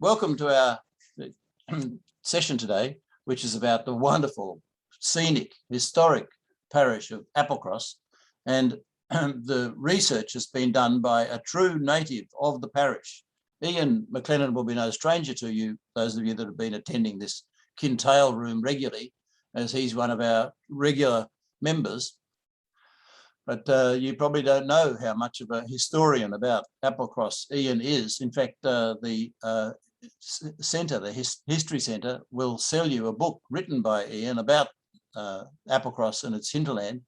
welcome to our session today, which is about the wonderful, scenic, historic parish of Applecross. And the research has been done by a true native of the parish. Ian McLennan will be no stranger to you, those of you that have been attending this Kintail room regularly, as he's one of our regular members. But you probably don't know how much of a historian about Applecross Ian is. In fact, the centre, the History Centre, will sell you a book written by Ian about Applecross and its hinterland.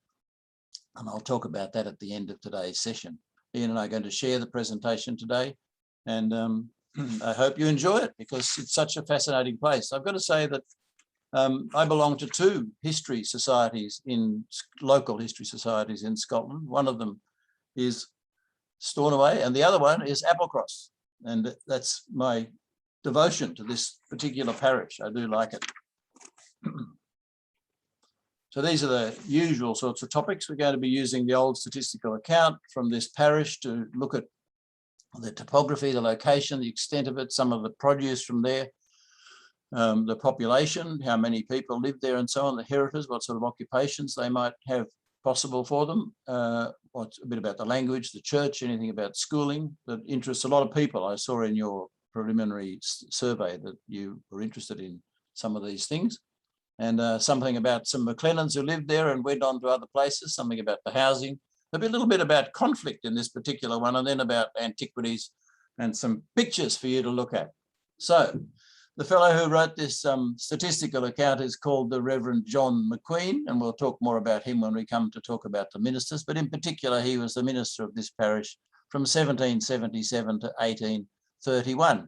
And I'll talk about that at the end of today's session. Ian and I are going to share the presentation today. And I hope you enjoy it because it's such a fascinating place. I've got to say that I belong to two history societies, local history societies in Scotland. One of them is Stornoway and the other one is Applecross. And that's my devotion to this particular parish. I do like it. So these are the usual sorts of topics. We're going to be using the old statistical account from this parish to look at the topography, the location, the extent of it, some of the produce from there, the population, how many people live there and so on, the heritage, what sort of occupations they might have possible for them, what's a bit about the language, the church, anything about schooling that interests a lot of people. I saw in your preliminary survey that you were interested in some of these things. And something about some McLennans who lived there and went on to other places, something about the housing, a little bit about conflict in this particular one, and then about antiquities and some pictures for you to look at. So the fellow who wrote this statistical account is called the Reverend John McQueen, and we'll talk more about him when we come to talk about the ministers, but in particular, he was the minister of this parish from 1777 to 1831.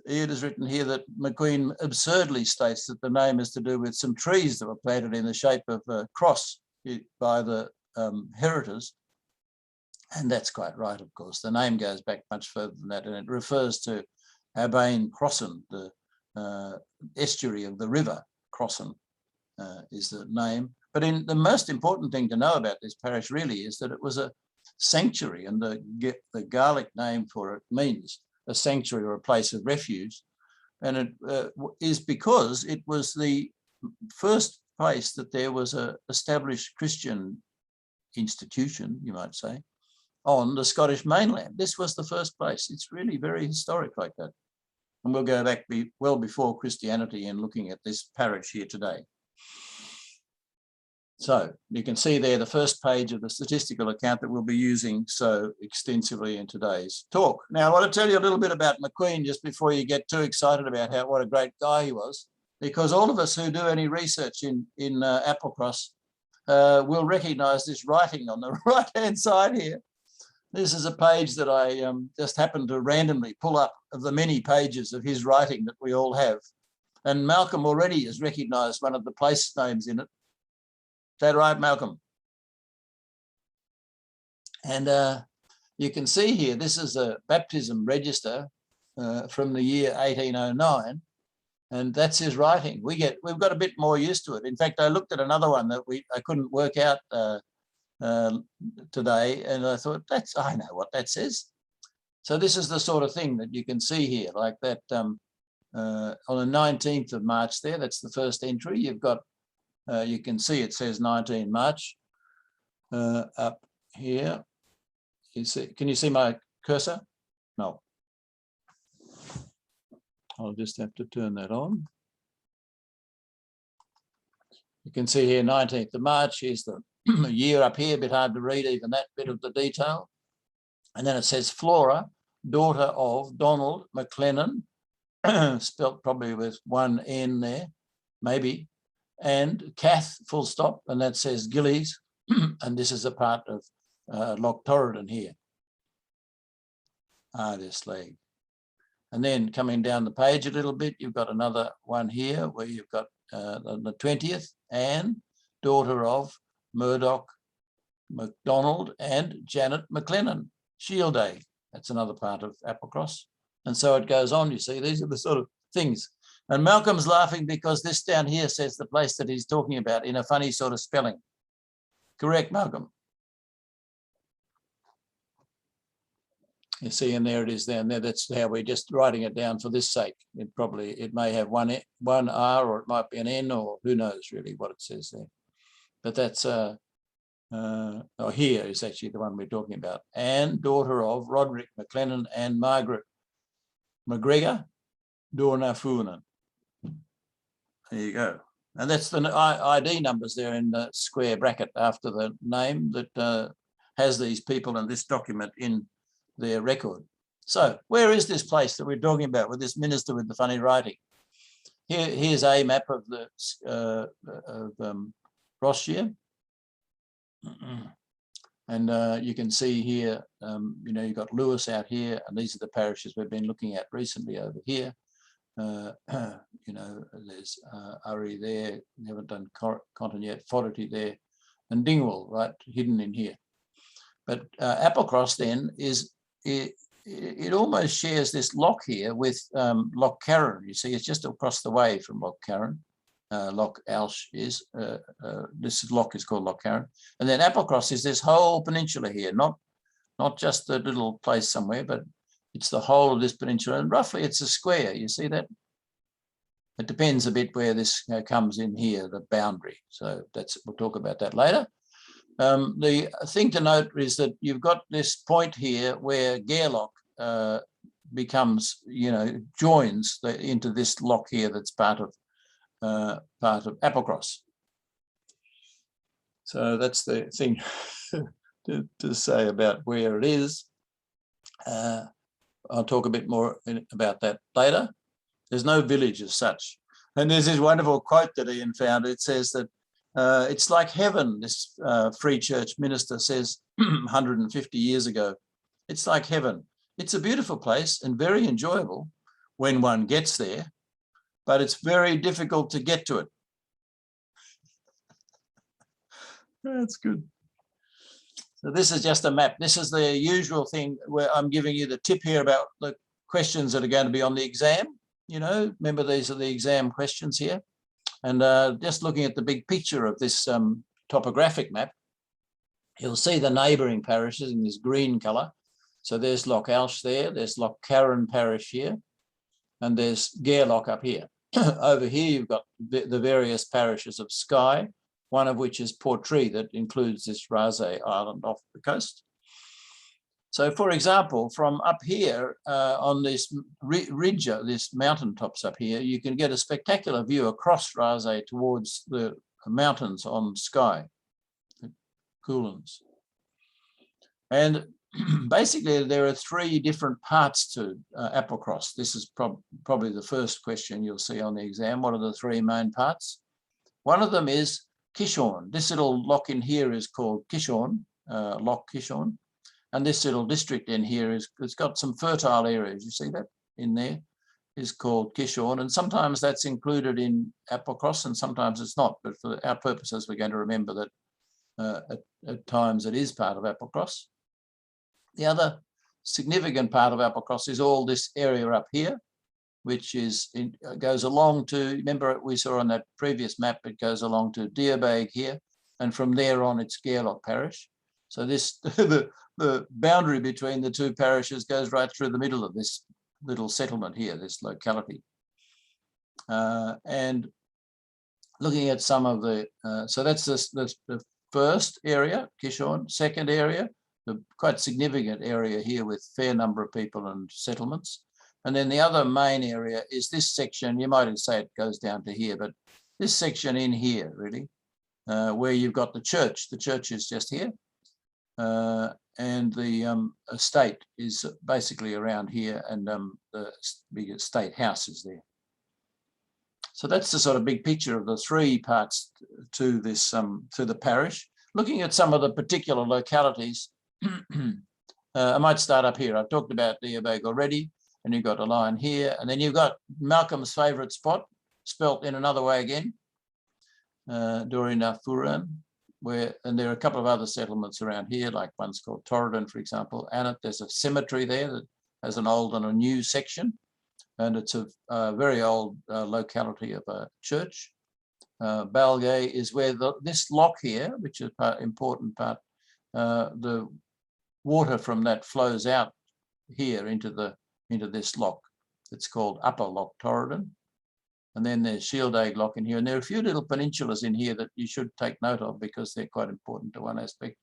It is written here that McQueen absurdly states that the name is to do with some trees that were planted in the shape of a cross by the heritors. And that's quite right, of course. The name goes back much further than that, and it refers to Abain Crossan, the estuary of the river Crossan is the name. But the most important thing to know about this parish really is that it was a sanctuary, and the Gaelic name for it means a sanctuary or a place of refuge. And it is because it was the first place that there was an established Christian institution, you might say, on the Scottish mainland. This was the first place. It's really very historic like that. And we'll go back well before Christianity in looking at this parish here today. So you can see there the first page of the statistical account that we'll be using so extensively in today's talk. Now, I want to tell you a little bit about McQueen just before you get too excited about what a great guy he was, because all of us who do any research in Applecross will recognise this writing on the right-hand side here. This is a page that I just happened to randomly pull up of the many pages of his writing that we all have. And Malcolm already has recognised one of the place names in it. Is that right, Malcolm? And you can see here, this is a baptism register from the year 1809, and that's his writing. We've got a bit more used to it. In fact, I looked at another one that I couldn't work out today, and I thought, I know what that says. So this is the sort of thing that you can see here, like that on the 19th of March there, that's the first entry. You've got you can see it says 19 March up here. Can you see my cursor? No. I'll just have to turn that on. You can see here 19th of March. Here's the year up here, a bit hard to read even that bit of the detail. And then it says Flora, daughter of Donald McLennan, spelt probably with one N there, maybe, and Kath, full stop, and that says Gillies, and this is a part of Loch Torridon here. This leg. And then coming down the page a little bit, you've got another one here where you've got on the 20th, Anne, daughter of Murdoch MacDonald and Janet McLennan, Shield Day. That's another part of Applecross. And so it goes on, you see, these are the sort of things. And Malcolm's laughing because this down here says the place that he's talking about in a funny sort of spelling. Correct, Malcolm? You see, and there it is down there. That's how we're just writing it down for this sake. It may have one R, or it might be an N, or who knows really what it says there. But that's here is actually the one we're talking about. Anne, daughter of Roderick McLennan and Margaret McGregor Dornafunen. There you go. And that's the ID numbers there in the square bracket after the name that has these people in this document in their record. So where is this place that we're talking about with this minister with the funny writing? Here's a map of the Ross-shire. And you can see here, you know, you've got Lewis out here, and these are the parishes we've been looking at recently over here. You know, there's Urry there, we haven't done Conton yet, Fodderty there, and Dingwall, right, hidden in here. But Applecross then is, it almost shares this loch here with Loch Carron. You see, it's just across the way from Loch Carron. Loch Alsh is, this loch is called Loch Carron. And then Applecross is this whole peninsula here, not just a little place somewhere, but it's the whole of this peninsula. And roughly it's a square, you see that? It depends a bit where this comes in here, the boundary. So that's, we'll talk about that later. The thing to note is that you've got this point here where Gairloch becomes, you know, joins into this loch here that's part of Applecross. So that's the thing to say about where it is. I'll talk a bit more about that later. There's no village as such. And there's this wonderful quote that Ian found. It says that it's like heaven, this Free Church minister says 150 years ago. It's like heaven. It's a beautiful place and very enjoyable when one gets there, but it's very difficult to get to it. That's good. So this is just a map. This is the usual thing where I'm giving you the tip here about the questions that are going to be on the exam. You know, remember these are the exam questions here. And just looking at the big picture of this topographic map, you'll see the neighbouring parishes in this green colour. So there's Loch Alsh there, there's Loch Carron parish here, and there's Gairloch up here. Over here, you've got the various parishes of Skye, one of which is Portree, that includes this Rasay Island off the coast. So, for example, from up here on this ridge, this mountaintops up here, you can get a spectacular view across Rasay towards the mountains on Skye, the Coolins. And basically, there are three different parts to Applecross. This is probably the first question you'll see on the exam. What are the three main parts? One of them is Kishorn. This little loch in here is called Kishorn, Loch Kishorn. And this little district in here it's got some fertile areas. You see that in there is called Kishorn. And sometimes that's included in Applecross and sometimes it's not. But for our purposes, we're going to remember that at times it is part of Applecross. The other significant part of Applecross is all this area up here, which is goes along to, remember we saw on that previous map, it goes along to Deerbag here. And from there on, it's Gairloch parish. So this, the boundary between the two parishes goes right through the middle of this little settlement here, this locality. And looking at some of the, so that's the first area, Kishorn. Second area, the quite significant area here with fair number of people and settlements. And then the other main area is this section, you might say it goes down to here, but this section in here really, where you've got the church. The church is just here. And the estate is basically around here, and the big estate house is there. So that's the sort of big picture of the three parts to this to the parish. Looking at some of the particular localities, I might start up here. I've talked about Deerbag already, and you've got a line here, and then you've got Malcolm's favourite spot, spelt in another way again, Dorina Furan. And there are a couple of other settlements around here, like one's called Torridon, for example. And there's a cemetery there that has an old and a new section. And it's a very old locality of a church. Balgay is where this loch here, which is an important part, the water from that flows out here into this loch. It's called Upper Loch Torridon. And then there's Shieldaig Loch in here. And there are a few little peninsulas in here that you should take note of because they're quite important to one aspect.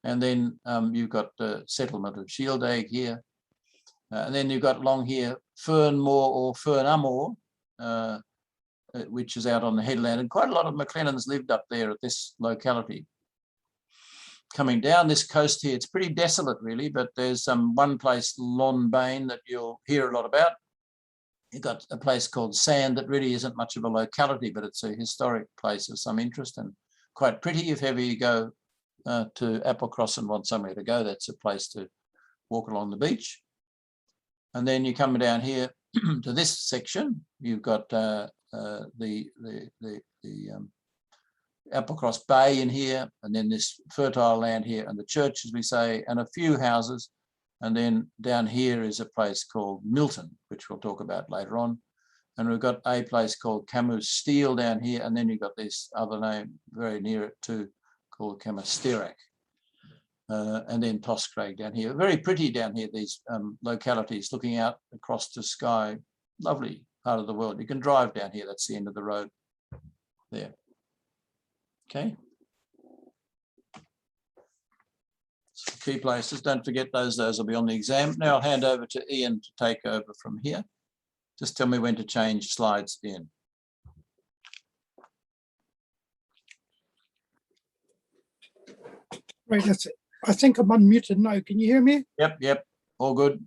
And then you've got the settlement of Shieldaig here. And then you've got along here Fernmore or Fernamore, which is out on the headland. And quite a lot of McLennans lived up there at this locality. Coming down this coast here, it's pretty desolate really, but there's one place, Lonbane, that you'll hear a lot about. You've got a place called Sand that really isn't much of a locality, but it's a historic place of some interest and quite pretty if ever you go to Applecross and want somewhere to go. That's a place to walk along the beach. And then you come down here to this section. You've got the Applecross Bay in here, and then this fertile land here, and the church, as we say, and a few houses. And then down here is a place called Milton, which we'll talk about later on. And we've got a place called Camus Steel down here, and then you've got this other name very near it too, called Camastirac. And then Toscraig down here. Very pretty down here, these localities looking out across the sky. Lovely part of the world. You can drive down here. That's the end of the road there. Okay. So key places. Don't forget those. Those will be on the exam. Now I'll hand over to Ian to take over from here. Just tell me when to change slides, Ian. Right, that's it. I think I'm unmuted now. Can you hear me? Yep, all good.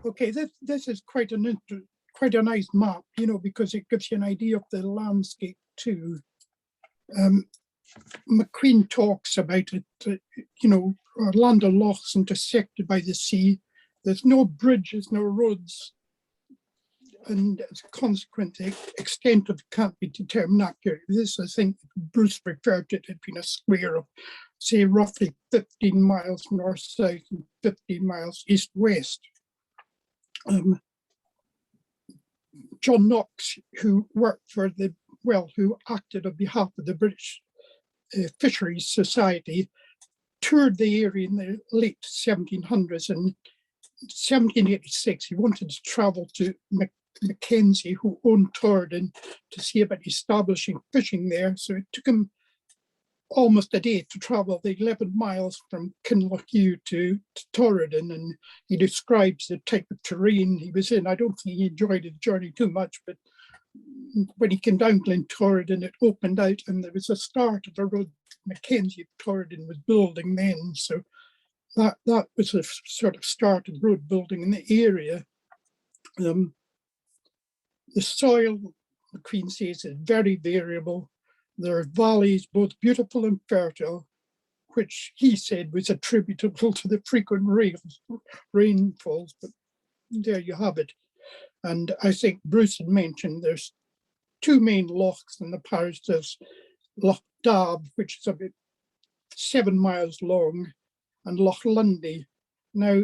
Okay, this is quite a nice map, you know, because it gives you an idea of the landscape too. McQueen talks about it, you know, land of lochs intersected by the sea. There's no bridges, no roads, and as a consequence, the extent of it can't be determined accurately. This, I think, Bruce referred to it as being a square of, say, roughly 15 miles north-south and 15 miles east-west. John Knox, who worked for who acted on behalf of the British Fisheries Society, toured the area in the late 1700s. And 1786, he wanted to travel to Mackenzie, who owned Torridon, to see about establishing fishing there. So it took him almost a day to travel the 11 miles from Kinlochew to Torridon, and he describes the type of terrain he was in. I don't think he enjoyed the journey too much, but when he came down Torridon, it opened out and there was a start of a road Mackenzie Torridon was building then. So that was a sort of start of road building in the area. The soil, McQueen says, is very variable. There are valleys, both beautiful and fertile, which he said was attributable to the frequent rainfalls, but there you have it. And I think Bruce had mentioned there's two main lochs in the parish. There's Loch Dab, which is about 7 miles long, and Loch Lundy. Now,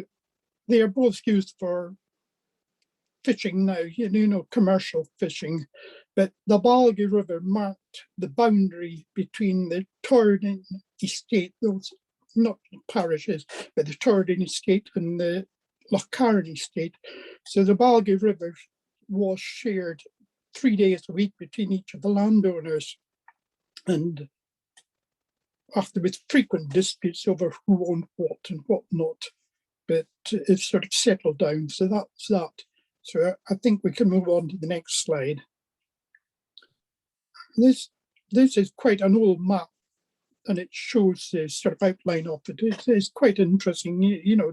they are both used for fishing now, you know, commercial fishing, but the Balgie River marked the boundary between the Torridon estate, those not parishes, but the Torridon estate and the Lochcarron estate. So the Balgie River was shared 3 days a week between each of the landowners. And after with frequent disputes over who owned what and what not, but it's sort of settled down. So that's that. So I think we can move on to the next slide. This is quite an old map, and it shows the sort of outline of it. It's quite interesting. You know,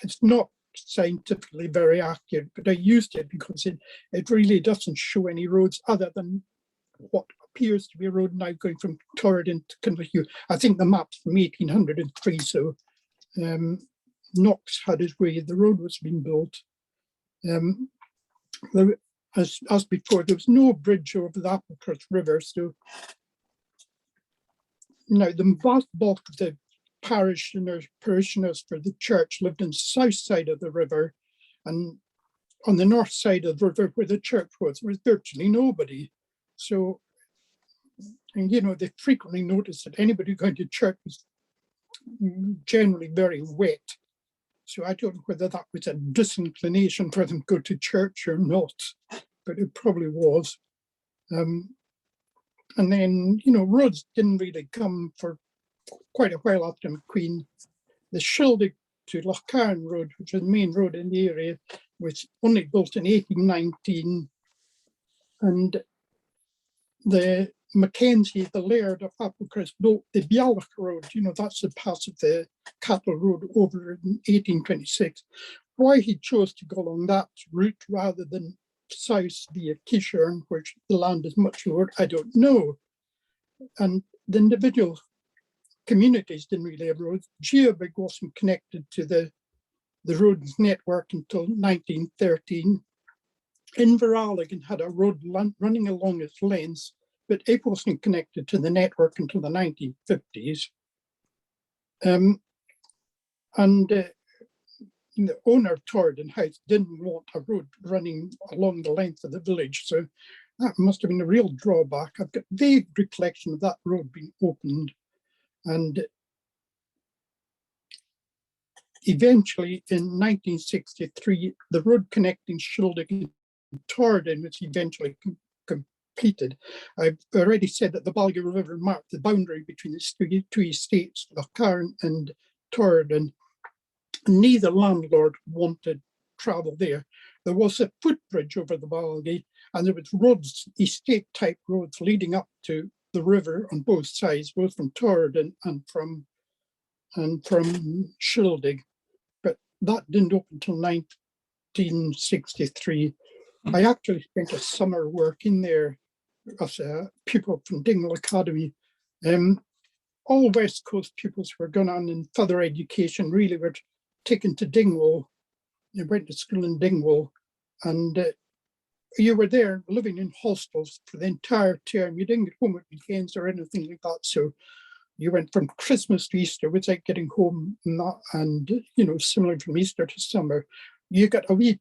it's not scientifically very accurate, but I used it because it really doesn't show any roads other than what appears to be a road now going from Torridon to Kinlochew. I think the map's from 1803, so Knox had his way. The road was being built. As before, there was no bridge over the Applecross River. So now the vast bulk of the parishioners for the church lived on the south side of the river, and on the north side of the river where the church was, there was virtually nobody. So, and you know, they frequently noticed that anybody going to church was generally very wet. So I don't know whether that was a disinclination for them to go to church or not, but it probably was. And then, you know, roads didn't really come for quite a while after McQueen. The Shildig to Lochcarn Road, which is the main road in the area, was only built in 1819. And the Mackenzie, the Laird of Applecross, built the Bialach Road. You know, that's the pass of the cattle road over in 1826. Why he chose to go along that route rather than south via Kishern, which the land is much lower, I don't know. And the individual communities didn't really have roads. Geobig wasn't connected to the roads network until 1913. Inveralligan had a road running along its length, but it wasn't connected to the network until the 1950s. The owner of Torridon House didn't want a road running along the length of the village, so that must have been a real drawback. I've got vague recollection of that road being opened, and eventually in 1963, the road connecting Shildig and Torridon was eventually completed. I've already said that the Balga River marked the boundary between the two estates, Lochcarn and Torridon. Neither landlord wanted travel there. There was a footbridge over the Balga, and there was roads, estate-type roads leading up to the river on both sides, both from Torridon and from Shildig. But that didn't open until 1963. I actually spent a summer working there as a pupil from Dingle Academy. All West Coast pupils who were going on in further education really were taken to Dingwall. They went to school in Dingwall, and you were there living in hostels for the entire term. You didn't get home at weekends or anything like that. So you went from Christmas to Easter without getting home, and you know, similar from Easter to summer. You got a wee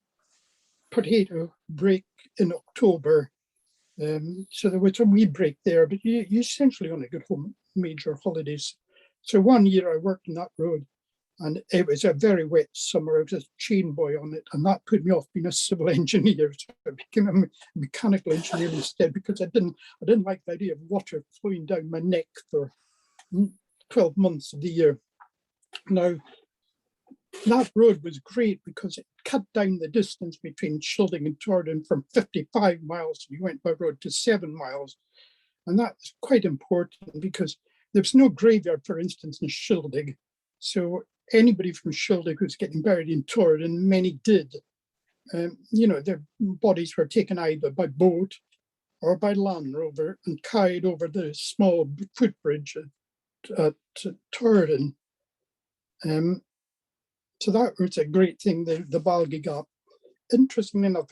potato break in October. So there was a wee break there, but you essentially only got home major holidays. So one year I worked on that road, and it was a very wet summer. I was a chain boy on it, and that put me off being a civil engineer. So I became a mechanical engineer instead, because I didn't like the idea of water flowing down my neck for 12 months of the year. Now, that road was great because it cut down the distance between Shildig and Torridon from 55 miles, you went by road, to 7 miles. And that's quite important because there's no graveyard, for instance, in Shildig. So anybody from Shildig who's getting buried in Torridon, many did, you know, their bodies were taken either by boat or by Land Rover and carried over the small footbridge at Torridon. So that was a great thing, the Balga got. Interesting enough,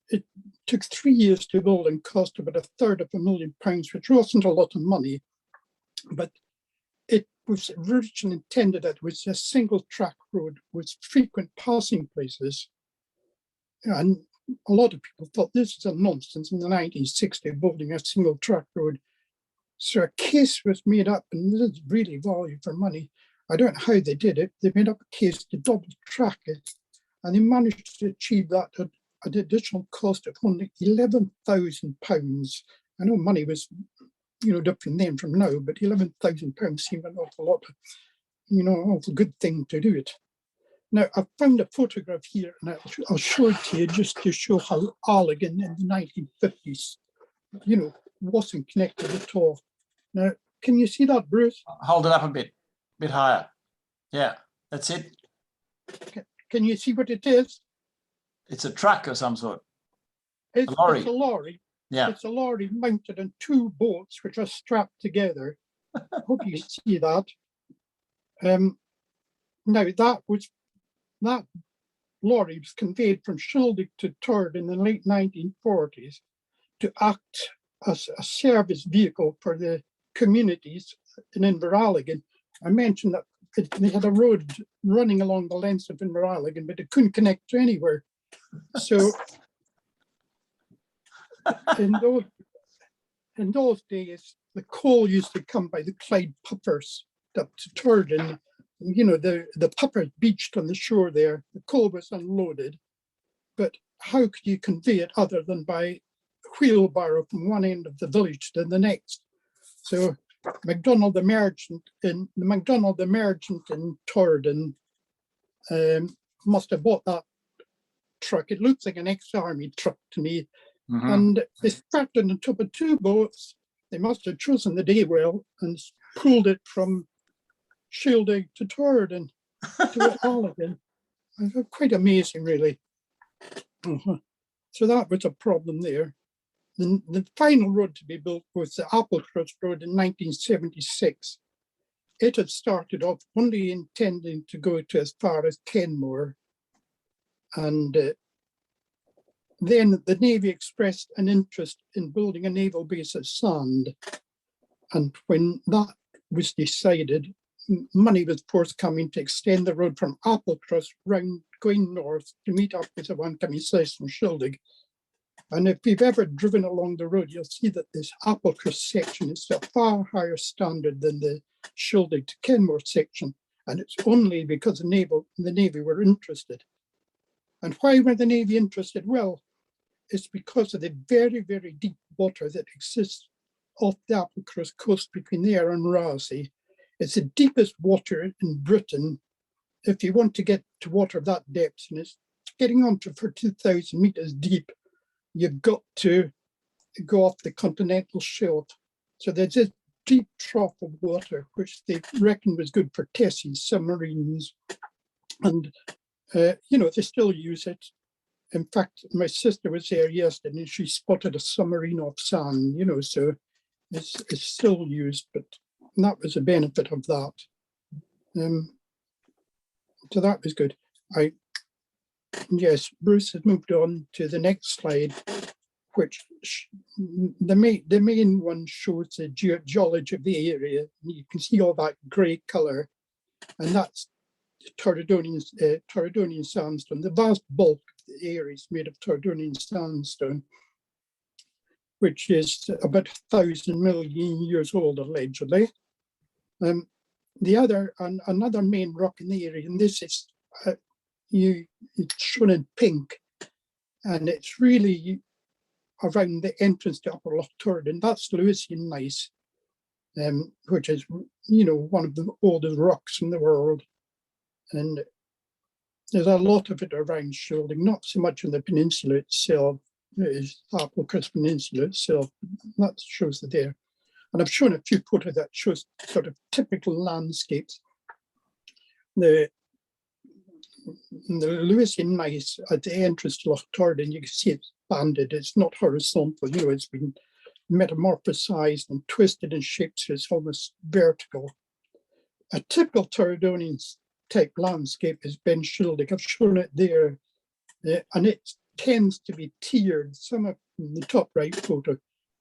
it took 3 years to build and cost about £250,000, which wasn't a lot of money, but it was originally intended that it was a single track road with frequent passing places. And a lot of people thought this is a nonsense in the 1960s, building a single track road. So a case was made up, and this is really value for money. I don't know how they did it. They made up a case to double track it, and they managed to achieve that at an additional cost of only £11,000. I know money was, you know, different then from now, but £11,000 seemed an awful lot, you know, an awful good thing to do it. Now, I found a photograph here, and I'll show it to you just to show how Allegan in the 1950s, you know, wasn't connected at all. Now, can you see that, Bruce? Hold it up a bit higher. Yeah, that's it. Can you see what it is? It's a truck of some sort. It's a lorry. Yeah. It's a lorry mounted on 2 boats which are strapped together. I hope you see that. Now that lorry was conveyed from Shildig to Torridon in the late 1940s to act as a service vehicle for the communities in Inveralligan. I mentioned that they had a road running along the length of Inveralligan, but it couldn't connect to anywhere. So in those days, the coal used to come by the Clyde puffers up to Torridon. the puppers beached on the shore there, the coal was unloaded, but how could you convey it other than by wheelbarrow from one end of the village to the next? So MacDonald the merchant in Torridon must have bought that truck. It looks like an ex-army truck to me. And they strapped it on top of two boats. They must have chosen the day well and pulled it from Shielding to Torridon to Allagan. Quite amazing, really. So that was a problem there. The final road to be built was the Applecross Road in 1976. It had started off only intending to go to as far as Kenmore. And then the Navy expressed an interest in building a naval base at Sand. And when that was decided, money was forthcoming to extend the road from Applecross round going north to meet up with the one coming south from Shilding. And if you've ever driven along the road, you'll see that this Applecross section is a far higher standard than the Shilding to Kenmore section. And it's only because the Navy were interested. And why were the Navy interested? Well, it's because of the very, very deep water that exists off the Applecross coast between there and Rousey. It's the deepest water in Britain. If you want to get to water of that depth, and it's getting on to for 2,000 meters deep, you've got to go off the continental shelf. So there's this deep trough of water, which they reckon was good for testing submarines. And, they still use it. In fact, my sister was there yesterday and she spotted a submarine off Sand, so it's still used, but that was a benefit of that. So that was good. Yes, Bruce has moved on to the next slide, which the main one shows the geology of the area. You can see all that grey colour, and that's Torridonian sandstone. The vast bulk of the area is made of Torridonian sandstone, which is about 1,000 million years old, allegedly. Another main rock in the area, and this is it's shown in pink, and it's really around the entrance to Upper Loch Torridon. That's Lewisian gneiss, which is one of the oldest rocks in the world, and there's a lot of it around Shielding, not so much on the peninsula itself. Is Applecross Peninsula itself. That shows it there. And I've shown a few photos that shows sort of typical landscapes. The Lewisian gneiss at the entrance to Loch Torridon, you can see it's banded. It's not horizontal. It's been metamorphosized and twisted in shapes so it's almost vertical. A typical Torridonian type landscape is Ben Shielding. I've shown it there, and it tends to be tiered. Some of the top right photo,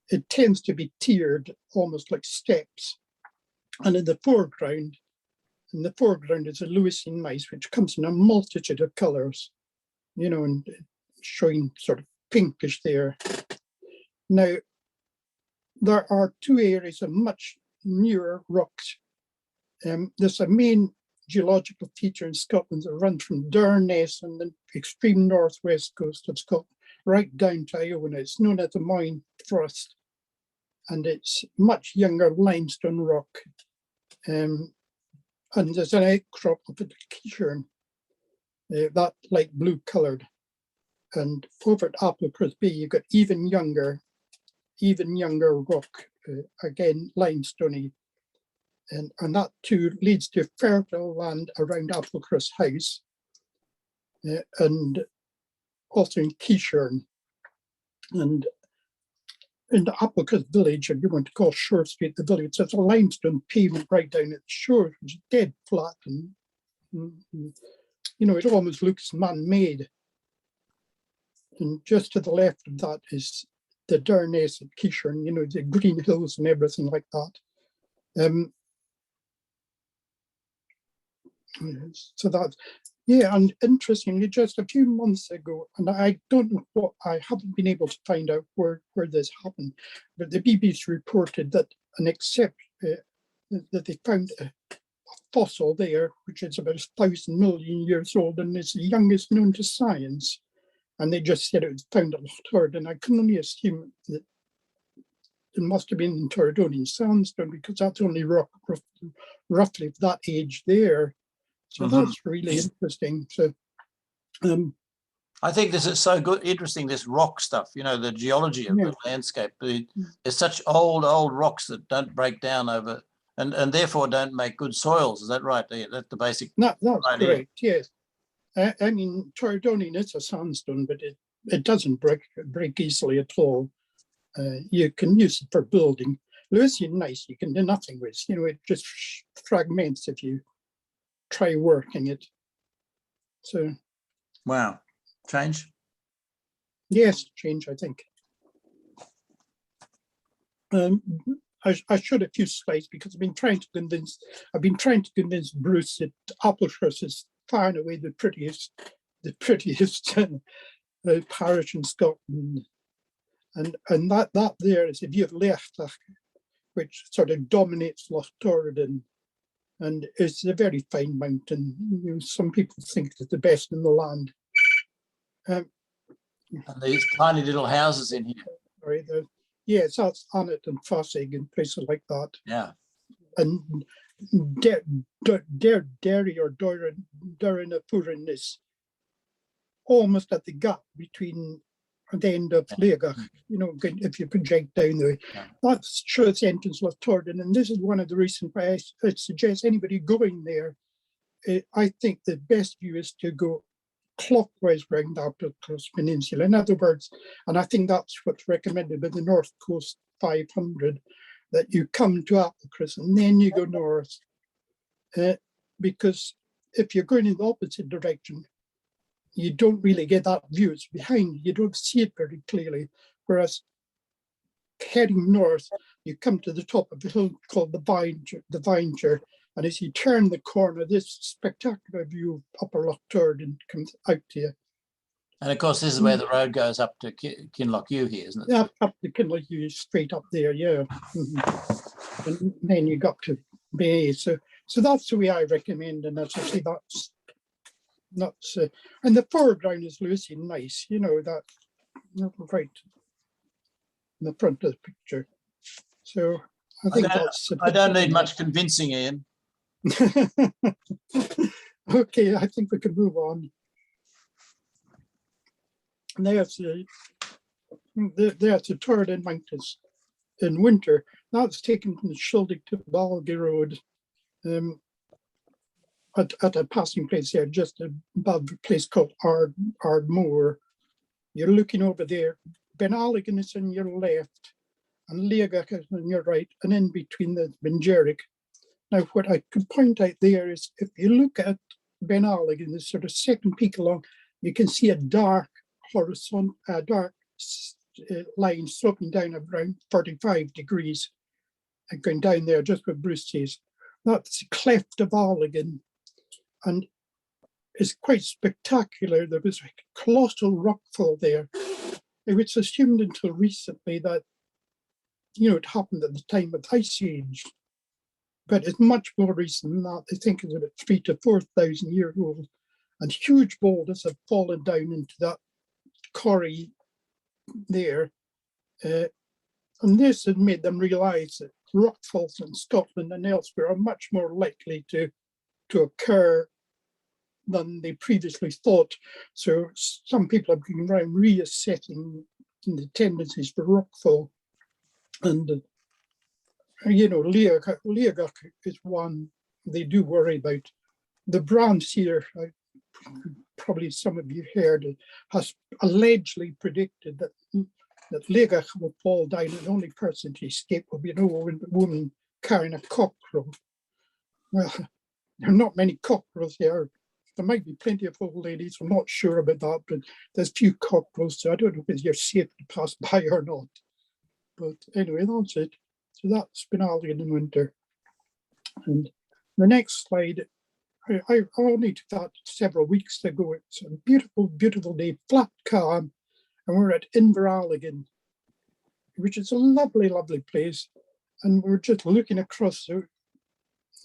it tends to be tiered almost like steps. And in the foreground is a Lewisian gneiss, which comes in a multitude of colors, and showing sort of pinkish there. Now, there are two areas of much newer rocks. There's a main geological feature in Scotland that runs from Durness on the extreme northwest coast of Scotland right down to Iona. It's known as the Moyne Thrust, and it's much younger limestone rock. And there's an outcrop of it, Keishorn, that light blue coloured. And over at Applecross Bay, you've got even younger rock, again limestoney. And that too leads to fertile land around Applecross House, and also in Keishorn. And in the Applecross village, if you want to call Shore Street the village, there's a limestone pavement right down at the shore, which is dead flat, and it almost looks man-made. And just to the left of that is the Durness at Keishorn, the green hills and everything like that. So that's, and interestingly, just a few months ago, and I don't know what, I haven't been able to find out where this happened, but the BBC reported that that they found a fossil there, which is about 1,000 million years old and is the youngest known to science. And they just said it was found at Laird, and I can only assume that it must have been in Torridonian sandstone because that's only rock roughly of that age there. So that's really interesting. So I think this is so good, interesting, this rock stuff, you know, the geology of the landscape. There's such old rocks that don't break down over and therefore don't make good soils. Is that right? That's the basic that's idea. correct, yes. I mean, Torridonian is a sandstone, but it doesn't break easily at all. You can use it for building. Lewisian gneiss, you can do nothing with. You know, it just fragments if you try working it. So. Wow. Change? Yes, change, I think. I showed a few slides because I've been trying to convince Bruce that Applecross is far and away the prettiest parish in Scotland. And that there is a view of Laird, which sort of dominates Laird, and it's a very fine mountain. You know, some people think it's the best in the land. And these tiny little houses in here. Right, yes, that's Annet and Fossig and places like that. Yeah. And Derry or Durin is almost at the gap between the end of Laird, you know, if you project down there. Yeah. That's Shirts entrance Laird, and this is one of the reasons why I suggest anybody going there, I think the best view is to go clockwise around the Applecross Peninsula. In other words, and I think that's what's recommended by the North Coast 500, that you come to Applecross and then you go north. Because if you're going in the opposite direction, you don't really get that view. It's behind you. You don't see it very clearly. Whereas heading north, you come to the top of a hill called the Vineture, and as you turn the corner, this spectacular view of Upper Laird comes out to you. And of course, this is where the road goes up to Kinlochewe here, isn't it? Yeah, up to Kinlochewe, straight up there, yeah. And then you got to Bay. So that's the way I recommend, and as I say, that's and the foreground is Lewisian gneiss, you know, that right in the front of the picture. So I think I don't need much convincing, Ian. Okay, I think we can move on. There's the Torridon Mountains in winter. That's taken from the Schildig to Balgi Road at a passing place there, just above a place called Ardmore. You're looking over there. Benalligan is on your left, and Laird is on your right, and in between the Benjerrick. Now, what I could point out there is if you look at Benalligan, the sort of second peak along, you can see a dark horizon, a dark line sloping down around 45 degrees and going down there just where Bruce says. That's the cleft of Alligan, and it's quite spectacular. There was a colossal rockfall there. It was assumed until recently that, you know, it happened at the time of the Ice Age. But it's much more recent than that. I think it's about 3,000 to 4,000 years old. And huge boulders have fallen down into that quarry there. And this has made them realise that rockfalls in Scotland and elsewhere are much more likely to occur than they previously thought. So some people have been around reassessing the tendencies for rockfall. And you know, Laird is one they do worry about. The branch here, probably some of you heard, has allegedly predicted that Laird will fall down and the only person to escape will be an old woman carrying a cockerel. Well, there are not many cockerels here. There might be plenty of old ladies, I'm not sure about that, but there's few cockerels, so I don't know if you're safe to pass by or not. But anyway, that's it. So that's Benalligan in winter. And the next slide, I only took that several weeks ago. It's a beautiful, beautiful day, flat calm, and we're at Inveralligan, which is a lovely, lovely place. And we're just looking across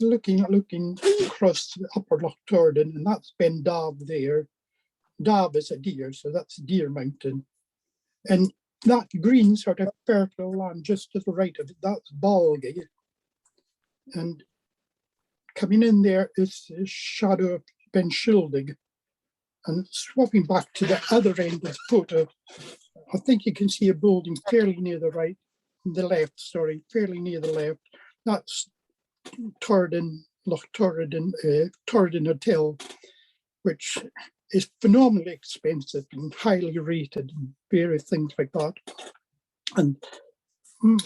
looking across the upper Loch Torridon, and that's Ben Dab there. Dab is a deer, so that's Deer Mountain. And that green sort of fertile land just to the right of it, that's Balgay. And coming in there is the shadow of Ben Shildig. And swapping back to the other end of the photo, I think you can see a building fairly near the right, fairly near the left. That's Torridon, Loch Torridon, Torridon Hotel, which is phenomenally expensive and highly rated and various things like that. And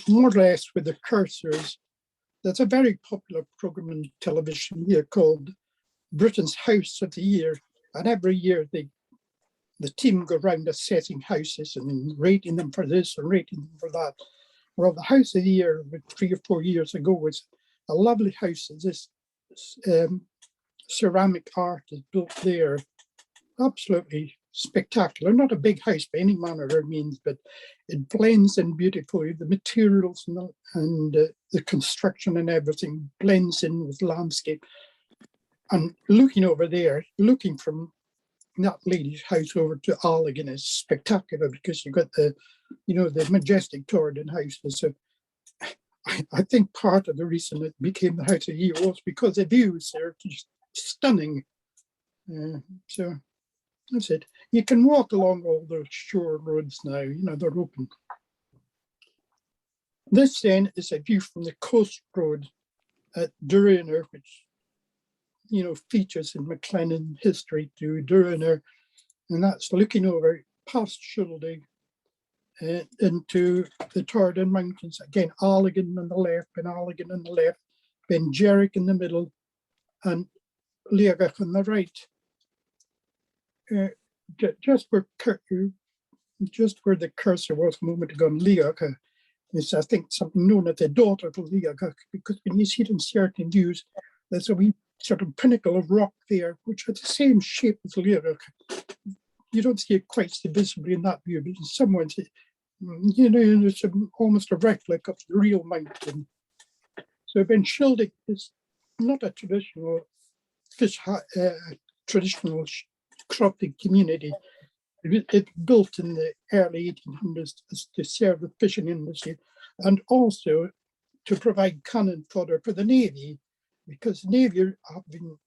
more or less with the cursors, there's a very popular program on television here called Britain's House of the Year. And every year the team go around assessing houses and rating them for this and rating them for that. Well, the House of the Year 3 or 4 years ago was a lovely house. This ceramic art is built there. Absolutely spectacular. Not a big house by any manner or means, but it blends in beautifully. The materials and the construction and everything blends in with landscape. And looking over there, looking from that lady's house over to Allegan is spectacular because you've got the majestic Torridon houses. So I think part of the reason it became the House of the Year was because the views are just stunning. So that's it. You can walk along all the shore roads now, they're open. This then is a view from the coast road at Durinner, which features in McLennan history to Durinner, and that's looking over past Shildig into the Torridon Mountains. Again, Allegan on the left, Ben Allegan on the left, Ben Jerrick in the middle, and Leagach on the right. Just where the cursor was a moment ago, Leagach is, I think, something known as the daughter of Leagach, because when you see it in certain views, there's a wee sort of pinnacle of rock there, which has the same shape as Leagach. You don't see it quite so visibly in that view, but in some ways, it's almost a replica of the real mountain. So Ben Shildig is not a traditional cropping community. It built in the early 1800s to serve the fishing industry and also to provide cannon fodder for the Navy, because the Navy have been,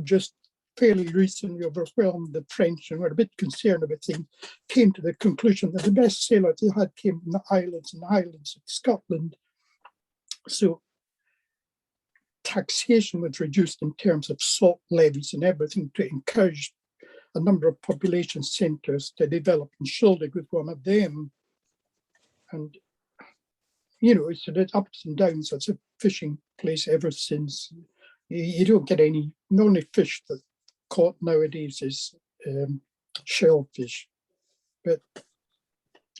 just fairly recently overwhelmed the French and were a bit concerned about things, came to the conclusion that the best sailors they had came from the islands and the Highlands of Scotland. So taxation was reduced in terms of salt levies and everything to encourage a number of population centres to develop, and Shildig was one of them. And it's had ups and downs as a fishing place ever since. You don't get the only fish that's caught nowadays is shellfish. But,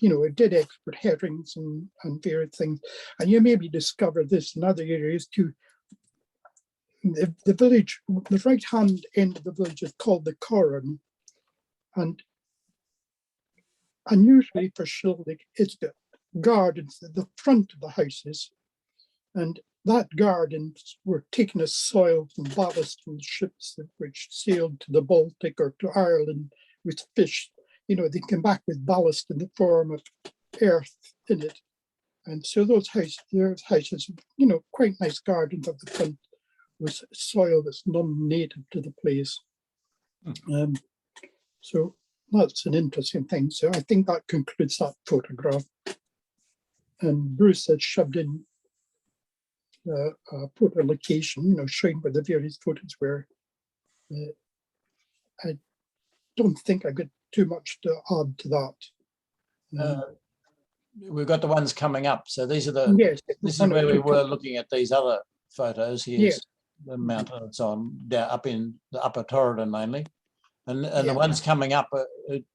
it did export herrings and various things. And you maybe discover this in other areas too. The village, the right-hand end of the village is called the Corran. And unusually for Shildig, it's the gardens at the front of the houses, and that gardens were taken as soil from ballast from ships which sailed to the Baltic or to Ireland with fish. They came back with ballast in the form of earth in it, and so those houses, quite nice gardens at the front with soil that's non-native to the place. So that's an interesting thing. So I think that concludes that photograph. And Bruce had shoved in a photo location, showing where the various photos were. I don't think I got too much to add to that. We've got the ones coming up. So these are the, yes, this is where we were looking at these other photos. Here's yes. the mountain and so on, down up in the upper Torridon mainly. And Yeah. the ones coming up,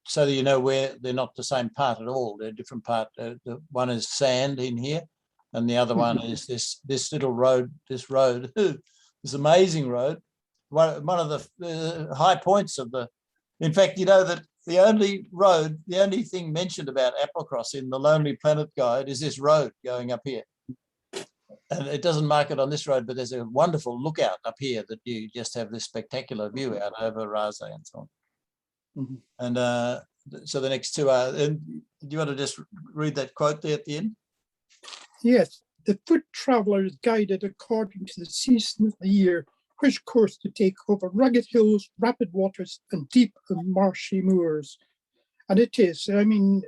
so that you know where they're not the same part at all. They're a different part. The one is sand in here, and the other one is this little road. This road, this amazing road. One of the high points of the. In fact, that the only thing mentioned about Applecross in the Lonely Planet Guide is this road going up here. and it doesn't mark it on this road, but there's a wonderful lookout up here that you just have this spectacular view out over Rase and so on. Mhm. And so the next two are, and do you want to just read that quote there at the end? Yes, the foot traveller is guided according to the season of the year, which course to take over rugged hills, rapid waters, and deep and marshy moors. And it is, I mean,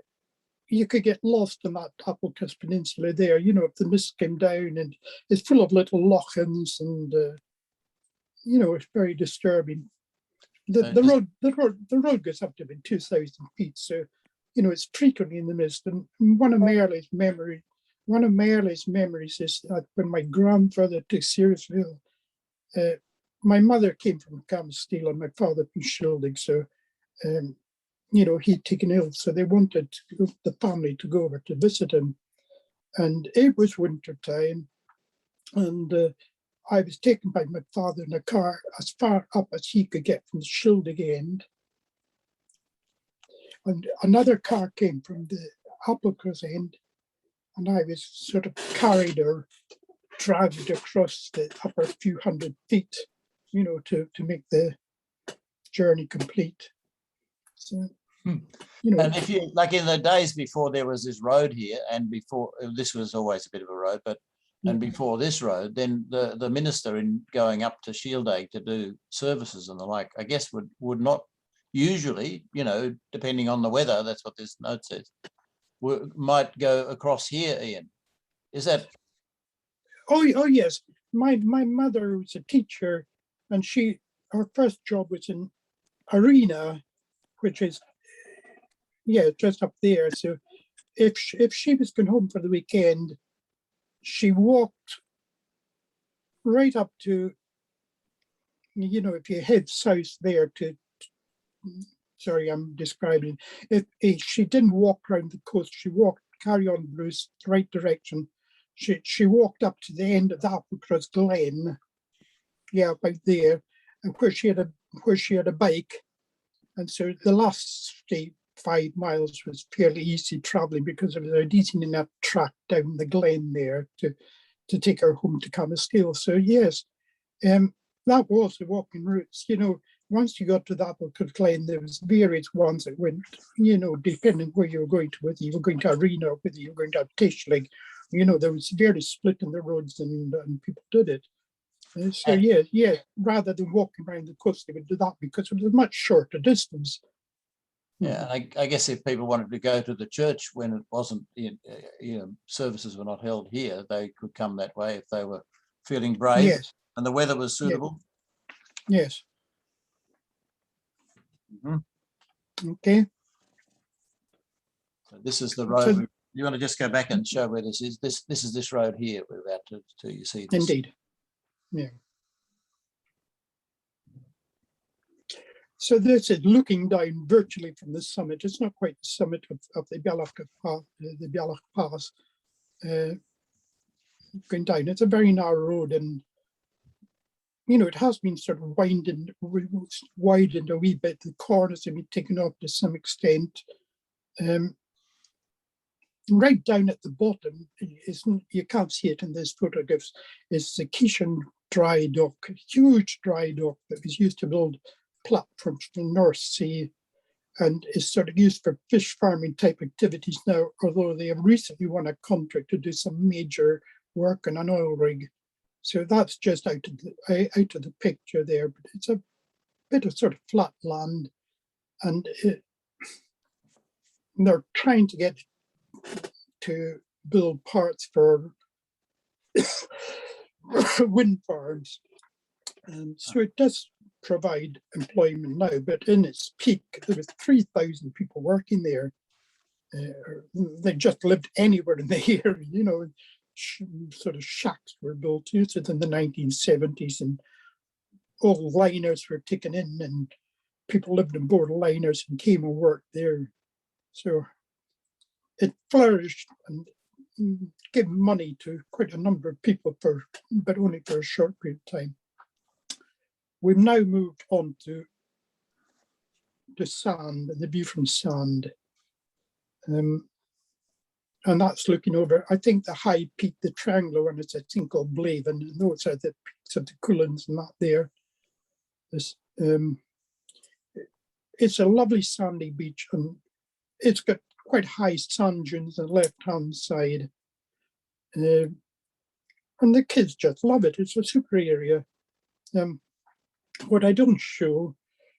you could get lost in that Applecross Peninsula there, you know, if the mist came down, and it's full of little lochans, and you know, it's very disturbing. The road goes up to about 2,000 feet, so you know it's frequently in the mist. And one of Merle's memories is that when my grandfather took seriously ill, my mother came from Cambsteel and my father from Schildig, so you know, he'd taken ill, so they wanted the family to go over to visit him. And it was winter time, and I was taken by my father in a car as far up as he could get from the Schildig end. And another car came from the Applecross end, and I was sort of carried or dragged across the upper few hundred feet, you know, to make the journey complete. So, you know, And if you, like in the days before there was this road here, and before this was always a bit of a road, but and before this road, then the minister in going up to Shieldaig to do services and the like, I guess would not usually, you know, depending on the weather, that's what this note says, might go across here, Ian. Is that? Oh yes. My mother was a teacher, and her first job was in Arena, which is just up there. So if she was going home for the weekend, she walked right up to, you know, if you head south there to, sorry, I'm describing, if she didn't walk around the coast, she walked, carry on Bruce, the right direction. She walked up to the end of the Applecross Glen, about there, and where she had a bike. And so the last 5 miles was fairly easy traveling because there was a decent enough track down the glen there to take her home to Cambsteel. So yes, that was the walking routes. You know, once you got to the Applecross Glen, there was various ones that went, you know, depending where you were going to, whether you were going to Arena or whether you were going to Tishlig. You know, there was very split in the roads, and people did it. So rather than walking around the coast, they would do that because it was a much shorter distance. Yeah, and I guess if people wanted to go to the church when it wasn't, you know, services were not held here, they could come that way if they were feeling brave. Yes. And the weather was suitable. Yes. Mm-hmm. Okay. So this is the road. So, you want to just go back and show where this is? This is this road here. We're about to you see this. Indeed. Yeah. So this is looking down virtually from the summit. It's not quite the summit of the Bialach Pass. Going down, it's a very narrow road, and you know it has been sort of widened a wee bit. The corners have been taken off to some extent. Right down at the bottom, you can't see it in these photographs, is the Keeshan dry dock, a huge dry dock that was used to build platforms for the North Sea, and is sort of used for fish farming type activities now, although they have recently won a contract to do some major work on an oil rig. So that's just out of the picture there, but it's a bit of sort of flat land, and they're trying to get to build parts for wind farms. So it does provide employment now, but in its peak, there was 3,000 people working there. They just lived anywhere in the area, you know, sort of shacks were built in the 1970s, and all liners were taken in, and people lived on board liners and came and worked there. So it flourished and gave money to quite a number of people, but only for a short period of time. We've now moved on to the Sand, the view from Sand. and that's looking over, I think, the high peak, the triangular one, is a thing called Blaven, and those are the peaks of the Cullens and that there. This, it's a lovely sandy beach, and it's got quite high sand dunes on the left-hand side. And the kids just love it. It's a super area. What I don't show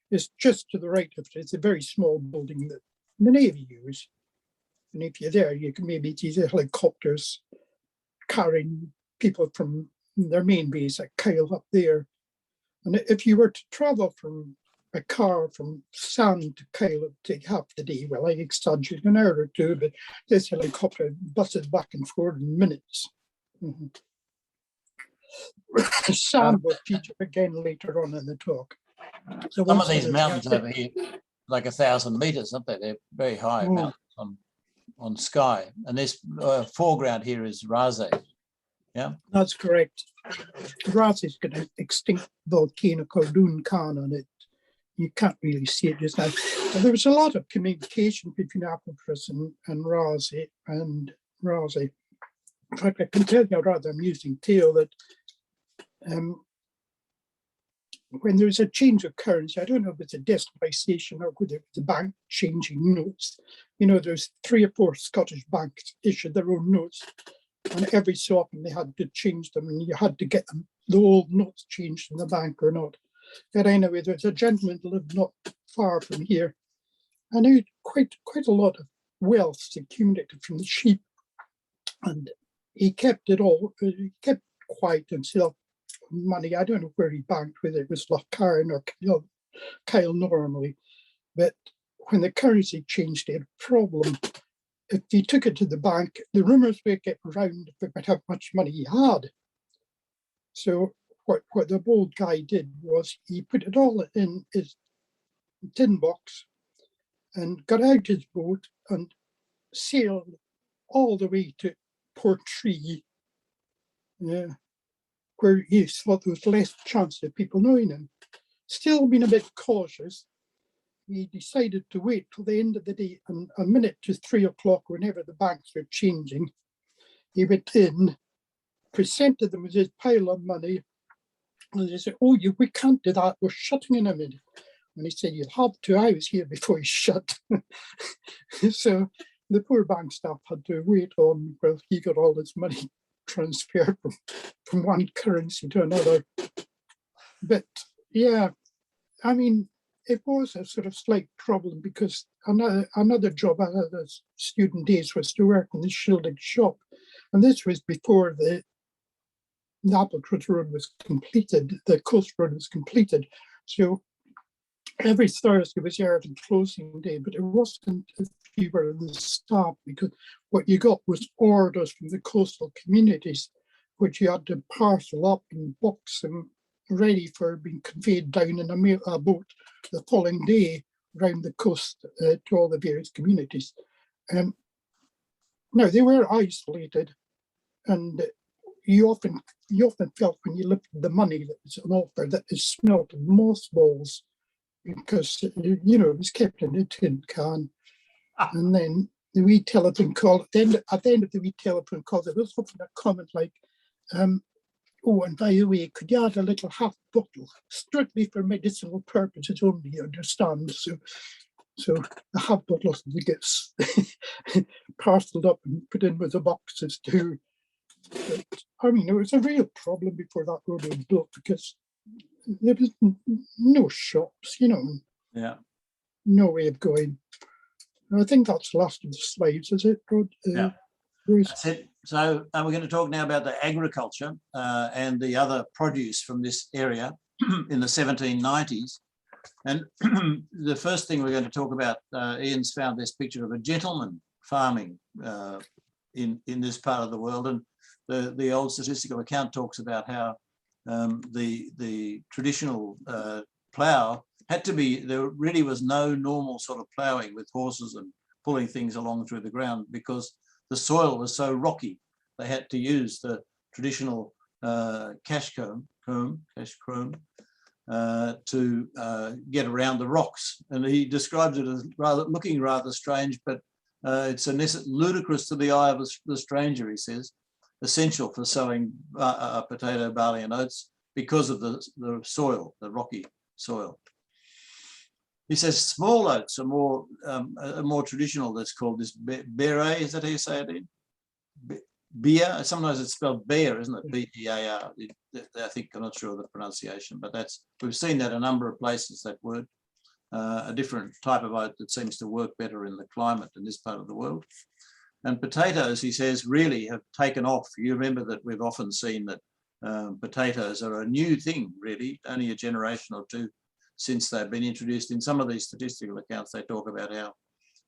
is just to the right of it. It's a very small building that the Navy use. And if you're there, you can maybe see the helicopters carrying people from their main base at Kyle up there. And if you were to travel from a car from Sand to Kyle, it would take half the day. Well, I exaggerate, an hour or two, but this helicopter buses back and forth in minutes. Sand will feature again later on in the talk. So some of these mountains over here, like 1,000 meters, aren't they? They're very high mountains on Skye. And this foreground here is Raze. Yeah, that's correct. Raze has got an extinct volcano called Dún Can on it. You can't really see it just now. But there was a lot of communication between Applecross and Raze. In fact, I can tell you a rather amusing tale that when there was a change of currency, I don't know if it's a despolization or whether it's the bank changing notes. You know, there's 3 or 4 Scottish banks issued their own notes, and every so often they had to change them, and you had to get them, the old notes changed in the bank or not. But anyway, there's a gentleman who lived not far from here, and he had quite a lot of wealth accumulated from the sheep, and he kept it all. He kept quiet himself. Money, I don't know where he banked, whether it was Lochcarron or Kyle normally, but when the currency changed, he had a problem. If he took it to the bank, the rumours would get round about how much money he had. So what the bold guy did was he put it all in his tin box and got out his boat and sailed all the way to Portree, where he thought there was less chance of people knowing him. Still being a bit cautious, he decided to wait till the end of the day, and a minute to 3 o'clock, whenever the banks were changing, he went in, presented them with his pile of money, and they said, "Oh, we can't do that, we're shutting in a minute." And he said, "You'll have 2 hours here before you shut." So the poor bank staff had to wait on while he got all his money transferred from one currency to another. But yeah, I mean, it was a sort of slight problem because another job I had as student days was to work in the shielding shop. And this was before the Applecross Road was completed, the Coast Road was completed. So every Thursday was yard and closing day, but it wasn't if you were in the staff, because what you got was orders from the coastal communities, which you had to parcel up and box them ready for being conveyed down in a boat the following day around the coast to all the various communities. Now they were isolated, and you often felt when you lifted the money that was an offer that it smelt of mothballs, because it was kept in a tin can. And then the wee telephone call, at the end of the wee telephone call, there was often a comment like, "Oh, and by the way, could you add a little half bottle, strictly for medicinal purposes only, you understand?" So the half bottles gets parceled up and put in with the boxes too. But, I mean, it was a real problem before that road was built, because there was no shops, yeah, no way of going. I think that's the last of the slides, is it, Rod? Yeah. Bruce? That's it. So we're going to talk now about the agriculture and the other produce from this area in the 1790s. And the first thing we're going to talk about, Ian's found this picture of a gentleman farming in this part of the world. And the old statistical account talks about how the traditional plough had to be, there really was no normal sort of ploughing with horses and pulling things along through the ground, because the soil was so rocky. They had to use the traditional cash comb to get around the rocks. And he describes it as looking rather strange, but It's ludicrous to the eye of the stranger, he says, essential for sowing potato, barley and oats because of the soil, the rocky soil. He says small oats are more traditional. That's called this bere. Is that how you say it? Beer. Sometimes it's spelled bear, isn't it? B-E-A-R. I think, I'm not sure of the pronunciation, but we've seen that a number of places, that word. A different type of oat that seems to work better in the climate in this part of the world. And potatoes, he says, really have taken off. You remember that we've often seen that potatoes are a new thing, really, only a generation or two since they've been introduced. In some of these statistical accounts, they talk about how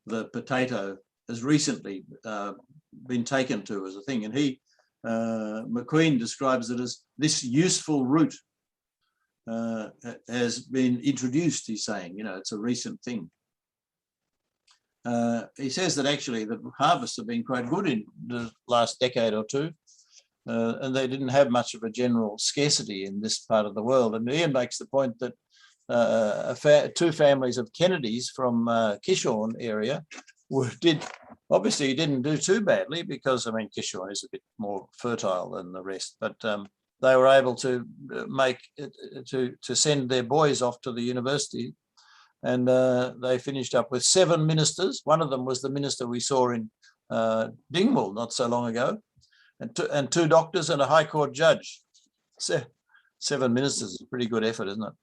the potato has recently been taken to as a thing. And McQueen describes it as this useful root has been introduced, he's saying, it's a recent thing. He says that actually the harvests have been quite good in the last decade or two, and they didn't have much of a general scarcity in this part of the world. And Ian makes the point that two families of Kennedys from Kishorn area obviously didn't do too badly, because, I mean, Kishorn is a bit more fertile than the rest, but they were able to to send their boys off to the university, and they finished up with 7 ministers. One of them was the minister we saw in Dingwall not so long ago, and 2 doctors and a High Court judge. 7 ministers is a pretty good effort, isn't it?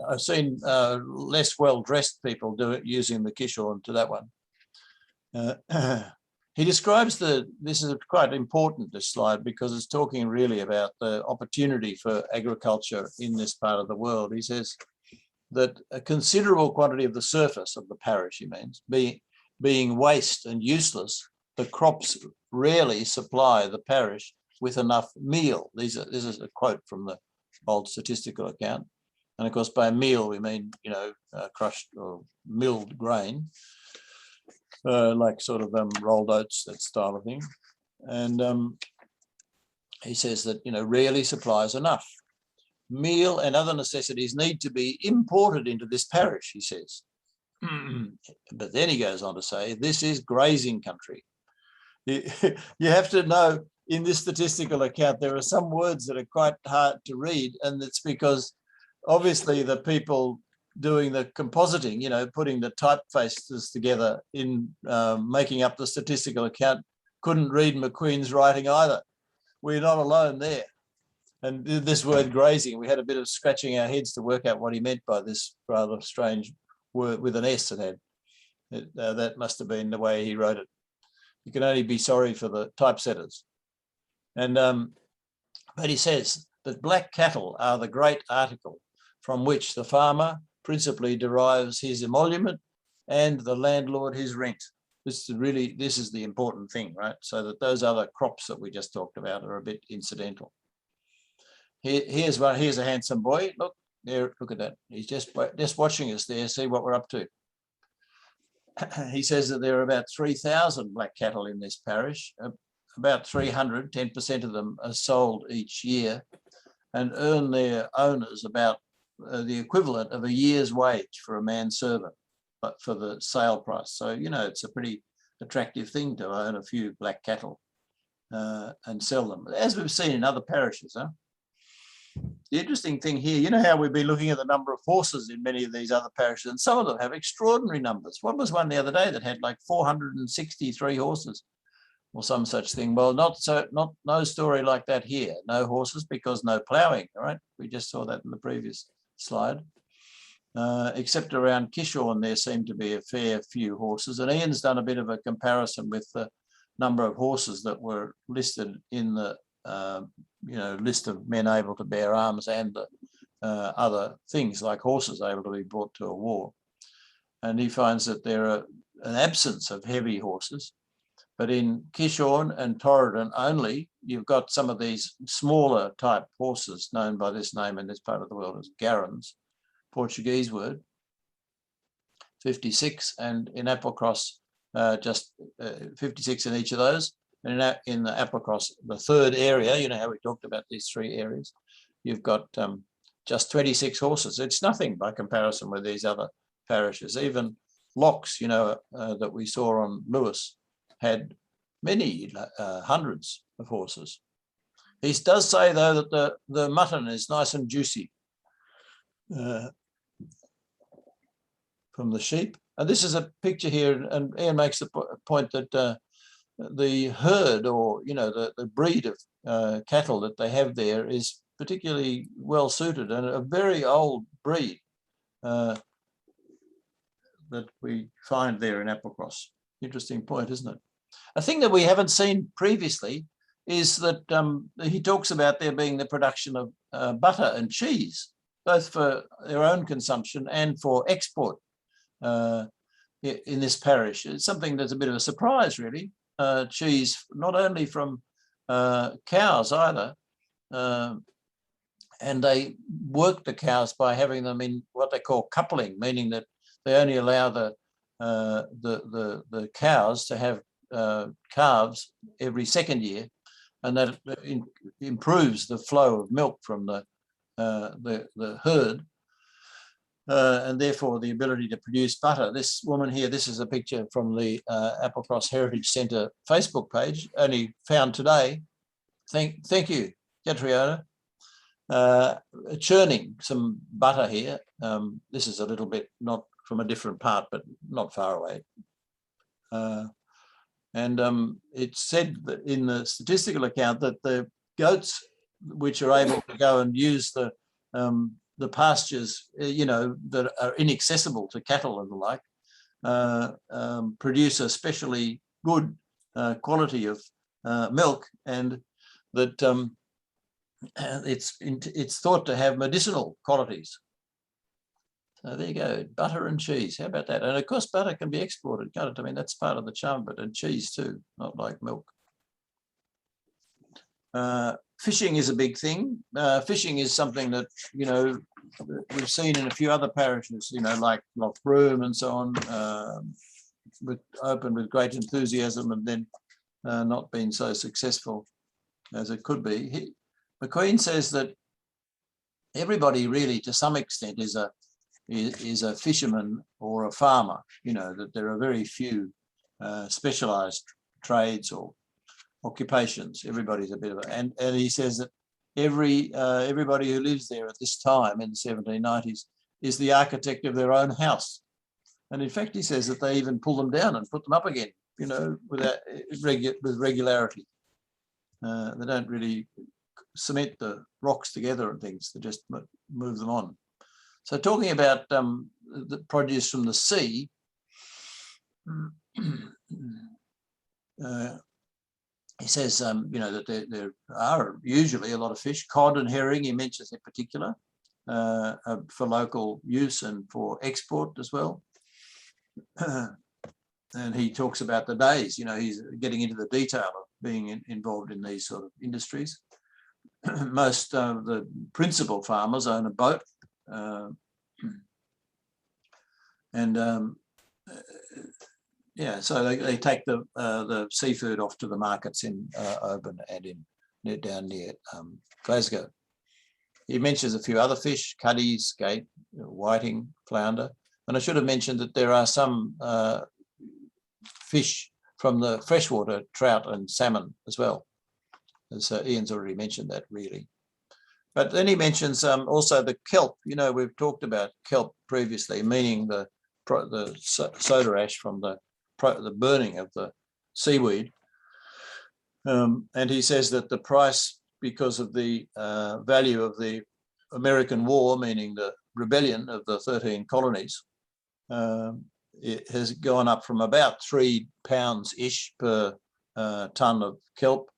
I've seen less well-dressed people do it using the Kishorn to that one. He describes this is quite important, this slide, because it's talking really about the opportunity for agriculture in this part of the world. He says that a considerable quantity of the surface of the parish, he means, being waste and useless, the crops rarely supply the parish with enough meal. This is a quote from the old statistical account. And of course, by meal, we mean, crushed or milled grain, like sort of rolled oats, that style of thing. And he says that, rarely supplies enough. Meal and other necessities need to be imported into this parish, he says. But then he goes on to say, this is grazing country. You have to know, in this statistical account, there are some words that are quite hard to read, and it's because obviously the people doing the compositing, putting the typefaces together in making up the statistical account, couldn't read McQueen's writing either. We're not alone there. And this word grazing, we had a bit of scratching our heads to work out what he meant by this rather strange word with an S it had. That must have been the way he wrote it. You can only be sorry for the typesetters. And but he says that black cattle are the great article from which the farmer principally derives his emolument and the landlord his rent. This is the important thing, right? So that those other crops that we just talked about are a bit incidental. Here's a handsome boy. Look there, look at that. He's just watching us there, see what we're up to. He says that there are about 3,000 black cattle in this parish. About 300, 10% of them are sold each year and earn their owners about the equivalent of a year's wage for a manservant, but for the sale price. So, it's a pretty attractive thing to own a few black cattle and sell them, as we've seen in other parishes. The interesting thing here, how we've been looking at the number of horses in many of these other parishes, and some of them have extraordinary numbers. What was one the other day that had like 463 horses or some such thing? Well, no story like that here. No horses because no ploughing, all right? We just saw that in the previous slide. Except around Kishorn, there seem to be a fair few horses. And Ian's done a bit of a comparison with the number of horses that were listed in the list of men able to bear arms and other things like horses able to be brought to a war. And he finds that there are an absence of heavy horses, but in Kishorn and Torridon only, you've got some of these smaller type horses known by this name in this part of the world as garrons, Portuguese word, 56, and in Applecross, just 56 in each of those. And in the Applecross, the third area, how we talked about these 3 areas, you've got just 26 horses. It's nothing by comparison with these other parishes. Even Locks, that we saw on Lewis, had many hundreds of horses. He does say, though, that the mutton is nice and juicy from the sheep. And this is a picture here, and Ian makes the point that the herd, or the breed of cattle that they have there, is particularly well suited, and a very old breed that we find there in Applecross. Interesting point, isn't it? A thing that we haven't seen previously is that he talks about there being the production of butter and cheese, both for their own consumption and for export in this parish. It's something that's a bit of a surprise, really. Cheese, not only from cows either, and they work the cows by having them in what they call coupling, meaning that they only allow the cows to have calves every second year, and that improves the flow of milk from the herd, and therefore the ability to produce butter. This woman here, this is a picture from the Applecross Heritage Centre Facebook page, only found today. Thank you, Catriona. Churning some butter here. This is a little bit not from a different part, but not far away. And it's said that in the statistical account that the goats, which are able to go and use the pastures, that are inaccessible to cattle and the like, produce a specially good quality of milk, and that it's thought to have medicinal qualities. So there you go, butter and cheese. How about that? And of course, butter can be exported, can't it? I mean, that's part of the charm of it, and cheese too, not like milk. Fishing is a big thing. Fishing is something that, we've seen in a few other parishes, like Loch Broom and so on, opened with great enthusiasm and then not been so successful as it could be. McQueen says that everybody really, to some extent, is a fisherman or a farmer, that there are very few specialised trades or occupations. Everybody's a bit of a, and he says that everybody who lives there at this time in the 1790s is the architect of their own house. And in fact, he says that they even pull them down and put them up again, with regularity. They don't really cement the rocks together and things, they just move them on. So talking about the produce from the sea, he says, that there are usually a lot of fish, cod and herring, he mentions in particular, for local use and for export as well. And he talks about the days, he's getting into the detail of being involved in these sort of industries. Most of the principal farmers own a boat, so they take the seafood off to the markets in Oban and down near Glasgow. He mentions a few other fish: cuddy, skate, whiting, flounder. And I should have mentioned that there are some fish from the freshwater, trout and salmon as well. As Ian's already mentioned that, really. But then he mentions also the kelp. We've talked about kelp previously, meaning the soda ash from the burning of the seaweed. And he says that the price, because of the value of the American War, meaning the rebellion of the 13 colonies, it has gone up from about £3-ish per tonne of kelp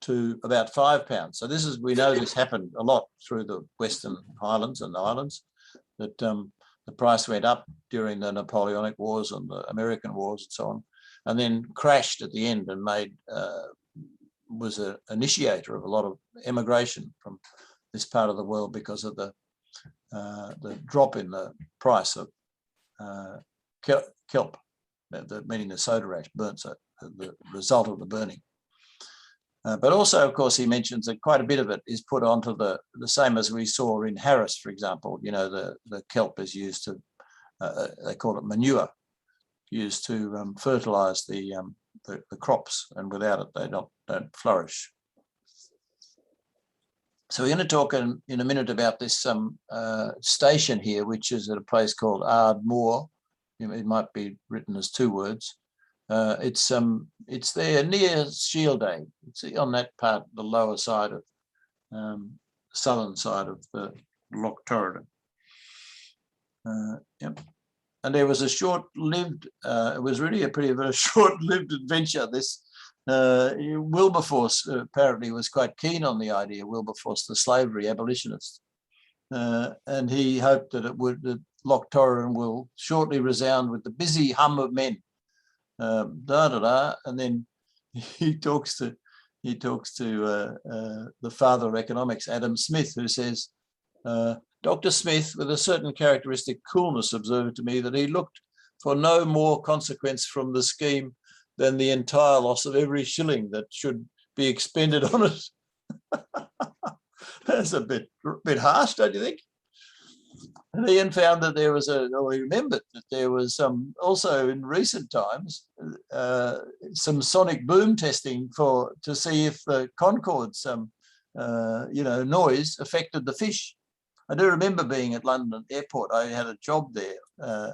to about £5. So we know this happened a lot through the Western Highlands and the islands, that the price went up during the Napoleonic Wars and the American Wars and so on, and then crashed at the end and was an initiator of a lot of emigration from this part of the world because of the drop in the price of kelp, meaning the soda ash burnt, so the result of the burning. But also, of course, he mentions that quite a bit of it is put onto the same as we saw in Harris, for example. The kelp is used to they call it manure, used to fertilise the crops, and without it they don't flourish. So we're going to talk in a minute about this station here, which is at a place called Ardmore. It might be written as 2 words. It's there near Shielday. It's on that part, the lower side of southern side of the Loch Torridon. Yep. And there was a short-lived. It was really a pretty short-lived adventure. This Wilberforce apparently was quite keen on the idea. Wilberforce, the slavery abolitionist, and he hoped that that Loch Torridon will shortly resound with the busy hum of men. And then he talks to the father of economics, Adam Smith, who says, Dr. Smith, with a certain characteristic coolness, observed to me that he looked for no more consequence from the scheme than the entire loss of every shilling that should be expended on it. That's a bit harsh, don't you think? And Ian found that there was he remembered that there was also in recent times some sonic boom testing to see if the Concorde's noise affected the fish. I do remember being at London Airport. I had a job there,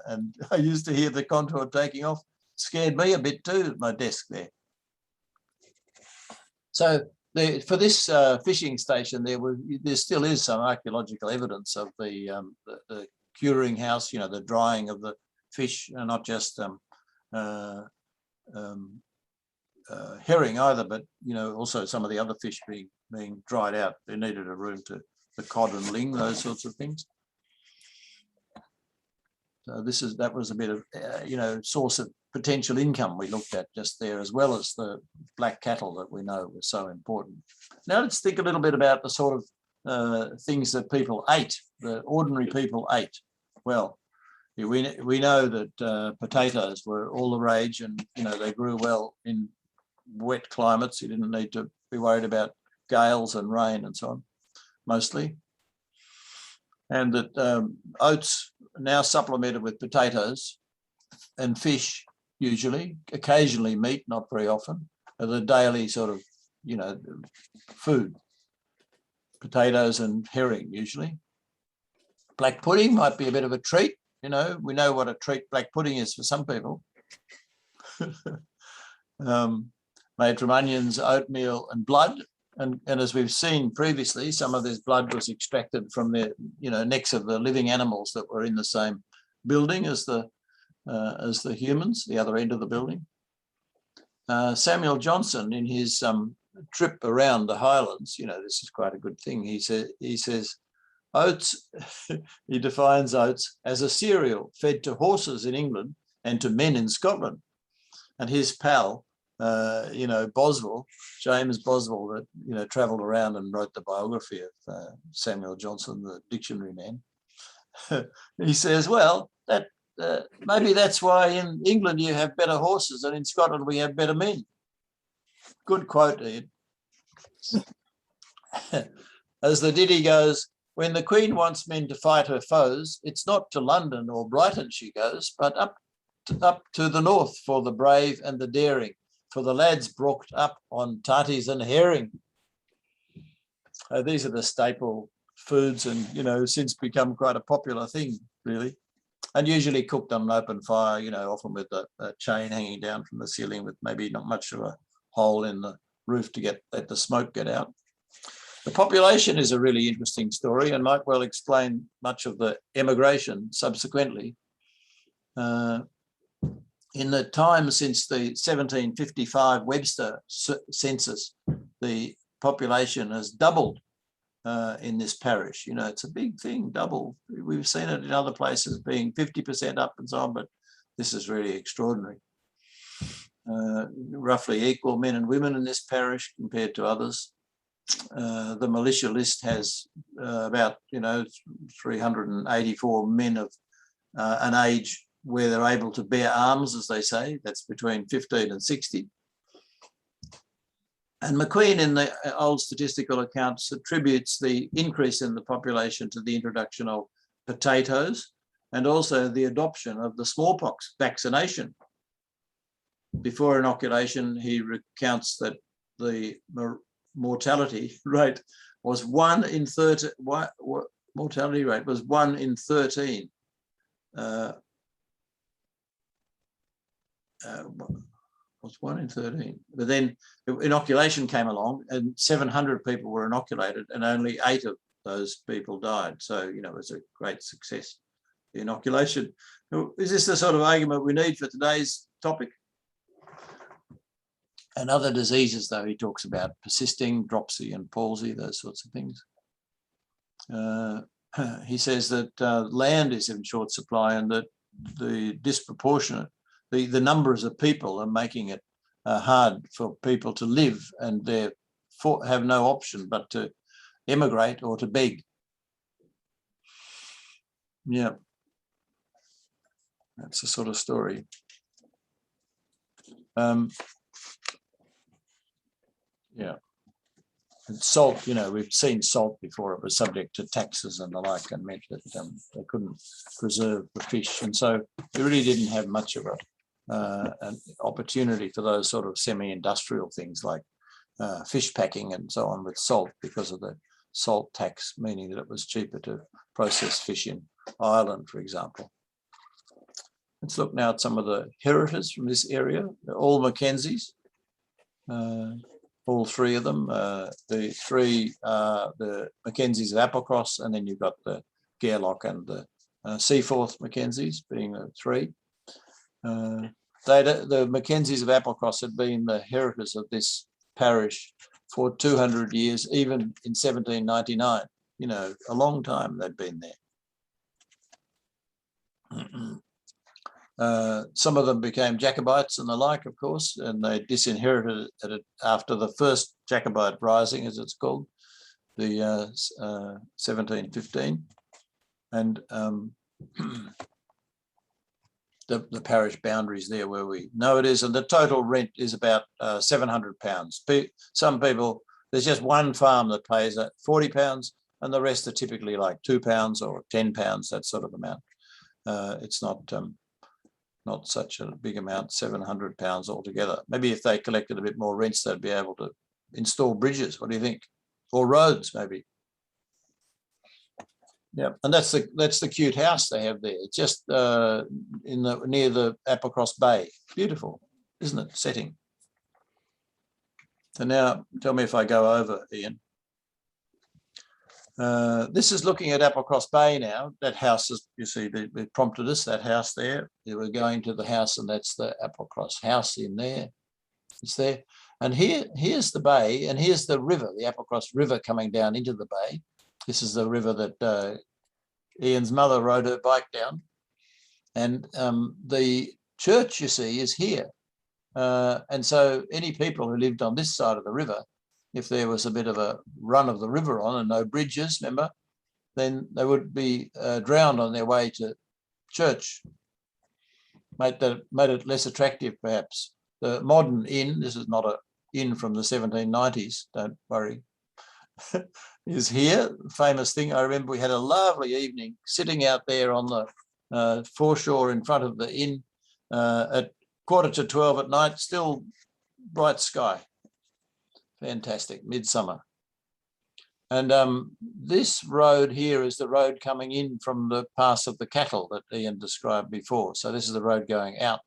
and I used to hear the Concorde taking off. It scared me a bit too at my desk there. So for this fishing station, there still is some archaeological evidence of the curing house, the drying of the fish, and not just herring either, but also some of the other fish being dried out. They needed a room to the cod and ling, those sorts of things. So that was a bit of source of potential income we looked at just there, as well as the black cattle that we know was so important. Now let's think a little bit about the sort of things that people ate, the ordinary people ate. Well, we know that potatoes were all the rage, and they grew well in wet climates. You didn't need to be worried about gales and rain and so on, mostly. And that oats now supplemented with potatoes and fish, usually, occasionally meat, not very often, are the daily sort of, food. Potatoes and herring, usually. Black pudding might be a bit of a treat. We know what a treat black pudding is for some people. Made from onions, oatmeal and blood. And as we've seen previously, some of this blood was extracted from the necks of the living animals that were in the same building as the humans, the other end of the building. Samuel Johnson, in his trip around the Highlands, this is quite a good thing. He says oats. He defines oats as a cereal fed to horses in England and to men in Scotland. And his pal, Boswell, James Boswell, that travelled around and wrote the biography of Samuel Johnson, the dictionary man. He says, well, that maybe that's why in England you have better horses and in Scotland we have better men. Good quote, Ed. As the ditty goes, when the Queen wants men to fight her foes, it's not to London or Brighton she goes, but up to the north for the brave and the daring, for the lads brooked up on tarties and herring. These are the staple foods, and since become quite a popular thing, really, and usually cooked on an open fire, often with a chain hanging down from the ceiling with maybe not much of a hole in the roof to let the smoke get out. The population is a really interesting story and might well explain much of the emigration subsequently. In the time since the 1755 Webster census, the population has doubled in this parish. It's a big thing, double. We've seen it in other places being 50% up and so on, but this is really extraordinary. Roughly equal men and women in this parish compared to others. The militia list has about 384 men of an age where they're able to bear arms, as they say. That's between 15 and 60. And McQueen, in the old statistical accounts, attributes the increase in the population to the introduction of potatoes and also the adoption of the smallpox vaccination. Before inoculation, he recounts that the mortality rate was 1 in 13. Mortality rate was 1 in 13. Was 1 in 13. But then inoculation came along and 700 people were inoculated and only 8 of those people died. So, you know, it was a great success, the inoculation. Is this the sort of argument we need for today's topic? And other diseases, though, he talks about persisting, dropsy and palsy, those sorts of things. He says that land is in short supply and that the disproportionate, the numbers of people are making it hard for people to live, and they have no option but to emigrate or to beg. Yeah, that's the sort of story. Yeah, and salt, you know, we've seen salt before. It was subject to taxes and the like, and meant that they couldn't preserve the fish, and so we really didn't have much of an opportunity for those sort of semi-industrial things like fish packing and so on with salt, because of the salt tax, meaning that it was cheaper to process fish in Ireland, for example. Let's look now at some of the heritors from this area. They're all Mackenzies. All 3 of them. The 3, the Mackenzies of Applecross, and then you've got the Gairloch and the Seaforth Mackenzies being the 3. The Mackenzies of Applecross had been the heritors of this parish for 200 years, even in 1799. You know, a long time they'd been there. Some of them became Jacobites and the like, of course, and they disinherited it after the first Jacobite rising, as it's called, the 1715. And the parish boundaries there where we know it is, and the total rent is about £700. Some people, there's just one farm that pays £40, and the rest are typically like £2 or £10, that sort of amount. It's not such a big amount, £700 altogether. Maybe if they collected a bit more rents, they'd be able to install bridges. What do you think? Or roads, maybe. Yeah, and that's the cute house they have there. It's just near the Applecross Bay. Beautiful, isn't it? Setting. So now, tell me if I go over, Ian. This is looking at Applecross Bay now. That house is, you see, they prompted us, that house there. We're going to the house, and that's the Applecross house in there. It's there. And here's the bay, and here's the river, the Applecross River coming down into the bay. This is the river that Ian's mother rode her bike down. And the church, you see, is here. And so any people who lived on this side of the river, if there was a bit of a run of the river on and no bridges, remember, then they would be drowned on their way to church. Made it less attractive, perhaps. The modern inn, this is not an inn from the 1790s, don't worry, is here. Famous thing, I remember we had a lovely evening sitting out there on the foreshore in front of the inn at 11:45 at night, still bright sky. Fantastic, midsummer. And this road here is the road coming in from the pass of the cattle that Ian described before. So this is the road going out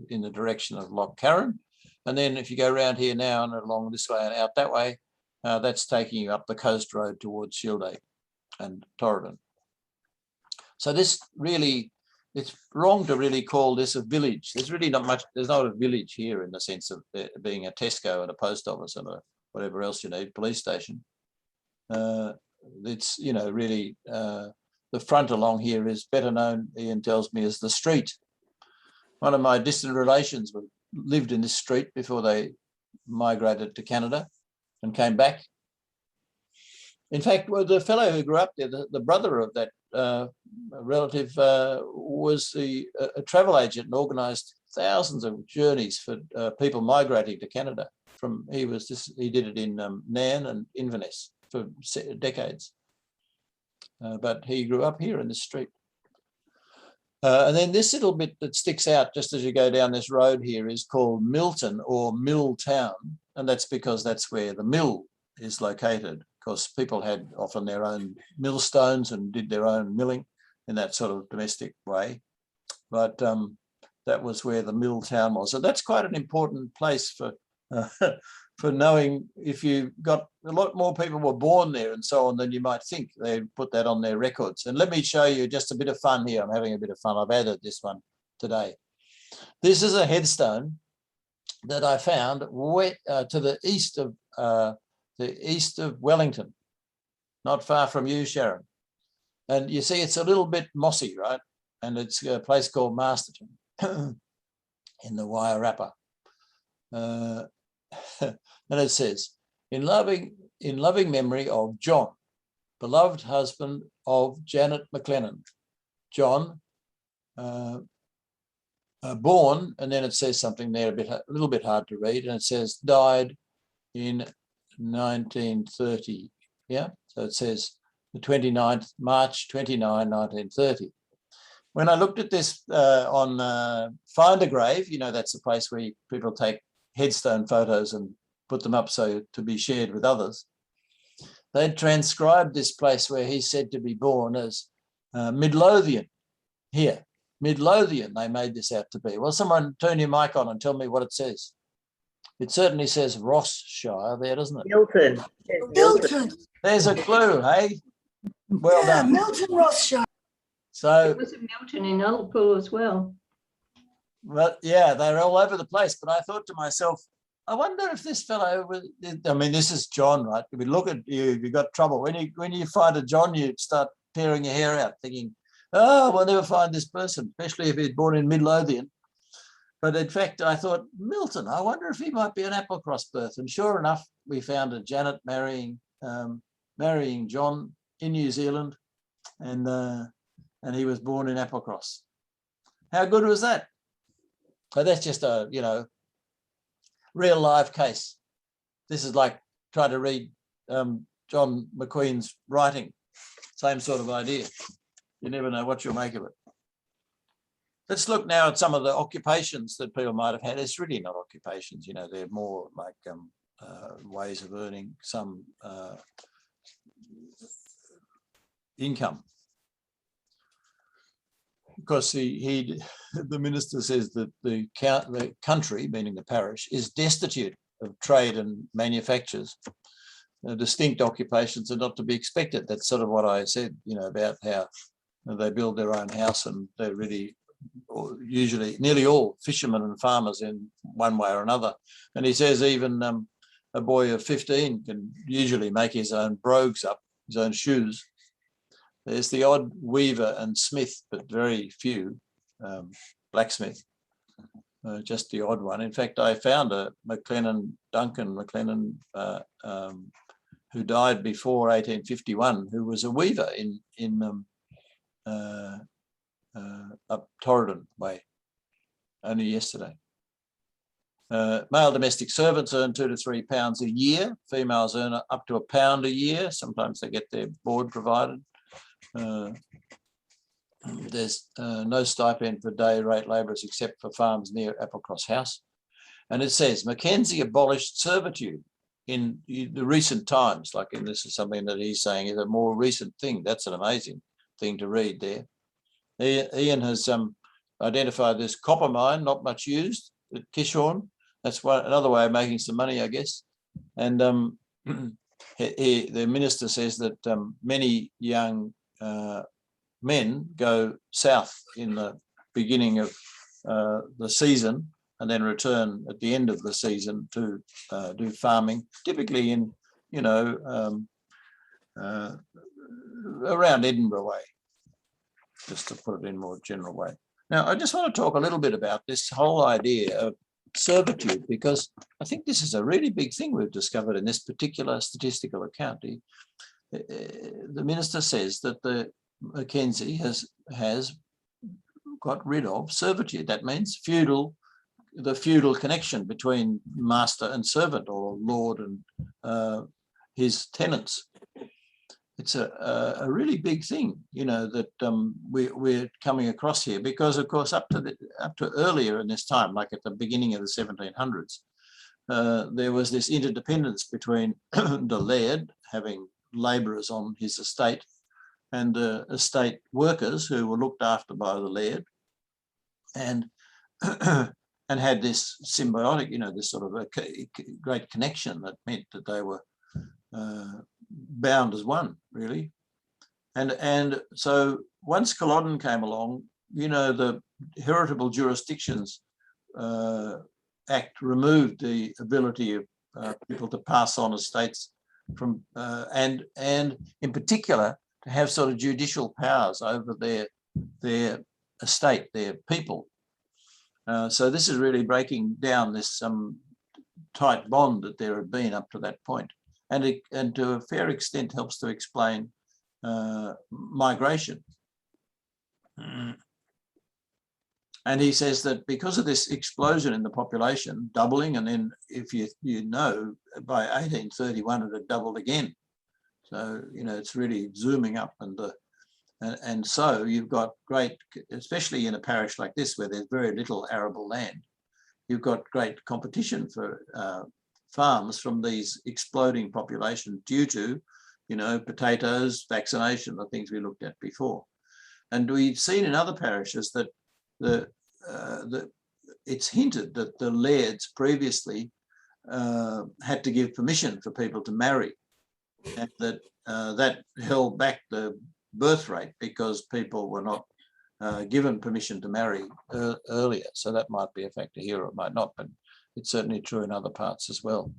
in the direction of Loch Carron. And then if you go around here now and along this way and out that way, that's taking you up the coast road towards Shielday and Torridon. So this really, it's wrong to really call this a village. There's really not much, there's not a village here in the sense of being a Tesco and a post office and a whatever else you need, police station. It's, you know, really the front along here is better known, Ian tells me, as the street. One of my distant relations lived in this street before they migrated to Canada and came back. In fact, well, the fellow who grew up there, the brother of that relative, was a travel agent and organised thousands of journeys for people migrating to Canada. He did it in Nairn and Inverness for decades, but he grew up here in this street. And then this little bit that sticks out just as you go down this road here is called Milton or Mill Town. And that's because that's where the mill is located, because people had often their own millstones and did their own milling in that sort of domestic way. But that was where the mill town was. So that's quite an important place for for knowing if you got a lot more people were born there and so on than you might think. They put that on their records. And let me show you just a bit of fun here. I'm having a bit of fun. I've added this one today. This is a headstone that I found to the east of Wellington, not far from you, Sharon. And you see, it's a little bit mossy, right? And it's a place called Masterton in the Wairarapa. And it says, in loving memory of John, beloved husband of Janet McLennan. John, born, and then it says something there a little bit hard to read, and it says died in 1930. Yeah, so it says the 29th, March 29, 1930. When I looked at this on Find a Grave, you know, that's the place where people take headstone photos and put them up so to be shared with others. They'd transcribed this place where he's said to be born as Midlothian. Here, Midlothian, they made this out to be. Well, someone turn your mic on and tell me what it says. It certainly says Ross-shire there, doesn't it? Milton. Milton. There's a clue, hey? Well done. Milton Ross-shire. So It was in Milton in Liverpool as well. well, yeah, they're all over the place. But I thought to myself, I wonder if this fellow, I mean, this is John, right? If we look at you, you've got trouble. When you find a John, you start tearing your hair out thinking, oh, we'll never find this person, especially if he's born in Midlothian. But in fact, I thought, Milton, I wonder if he might be an Applecross birth. And sure enough, we found a Janet marrying John in New Zealand, and he was born in Applecross. How good was that? So that's just a, you know, real life case. This is like trying to read John McQueen's writing. Same sort of idea. You never know what you'll make of it. Let's look now at some of the occupations that people might have had. It's really not occupations, you know, they're more like ways of earning some income. Because the minister says that the country, meaning the parish, is destitute of trade and manufactures. Distinct occupations are not to be expected. That's sort of what I said, you know, about how they build their own house, and they're really usually nearly all fishermen and farmers in one way or another. And he says even a boy of 15 can usually make his own brogues up, his own shoes. There's the odd weaver and smith, but very few, blacksmith, just the odd one. In fact, I found a Duncan McLennan, who died before 1851, who was a weaver in up Torridon way, only yesterday. Male domestic servants earn £2 to £3 a year. Females earn up to £1 a year. Sometimes they get their board provided. There's no stipend for day rate labourers except for farms near Applecross House. And it says Mackenzie abolished servitude in the recent times, like, and this is something that he's saying is a more recent thing. That's an amazing thing to read there. Ian has identified this copper mine, not much used at Kishorn. That's another way of making some money, I guess. And the minister says that many young men go south in the beginning of the season and then return at the end of the season to do farming, typically in, you know, around Edinburgh way, just to put it in a more general way. Now, I just want to talk a little bit about this whole idea of servitude, because I think this is a really big thing we've discovered in this particular statistical account. The minister says that the Mackenzie has got rid of servitude. That means the feudal connection between master and servant, or lord and his tenants. it's a really big thing, you know, that we're coming across here, because of course up to earlier in this time, like at the beginning of the 1700s, there was this interdependence between the laird having labourers on his estate and the estate workers who were looked after by the laird, and and had this symbiotic, you know, this sort of a great connection that meant that they were bound as one, really. And so once Culloden came along, you know, the Heritable Jurisdictions Act removed the ability of people to pass on estates from and in particular to have sort of judicial powers over their estate, their people. So this is really breaking down this tight bond that there had been up to that point, and to a fair extent helps to explain migration. And he says that because of this explosion in the population, doubling, and then if you know, by 1831 it had doubled again. So, you know, it's really zooming up, and so you've got great, especially in a parish like this where there's very little arable land, you've got great competition for farms from these exploding populations due to, you know, potatoes, vaccination, the things we looked at before. And we've seen in other parishes that it's hinted that the lairds previously had to give permission for people to marry, and that that held back the birth rate because people were not given permission to marry earlier. So that might be a factor here, or it might not, but it's certainly true in other parts as well.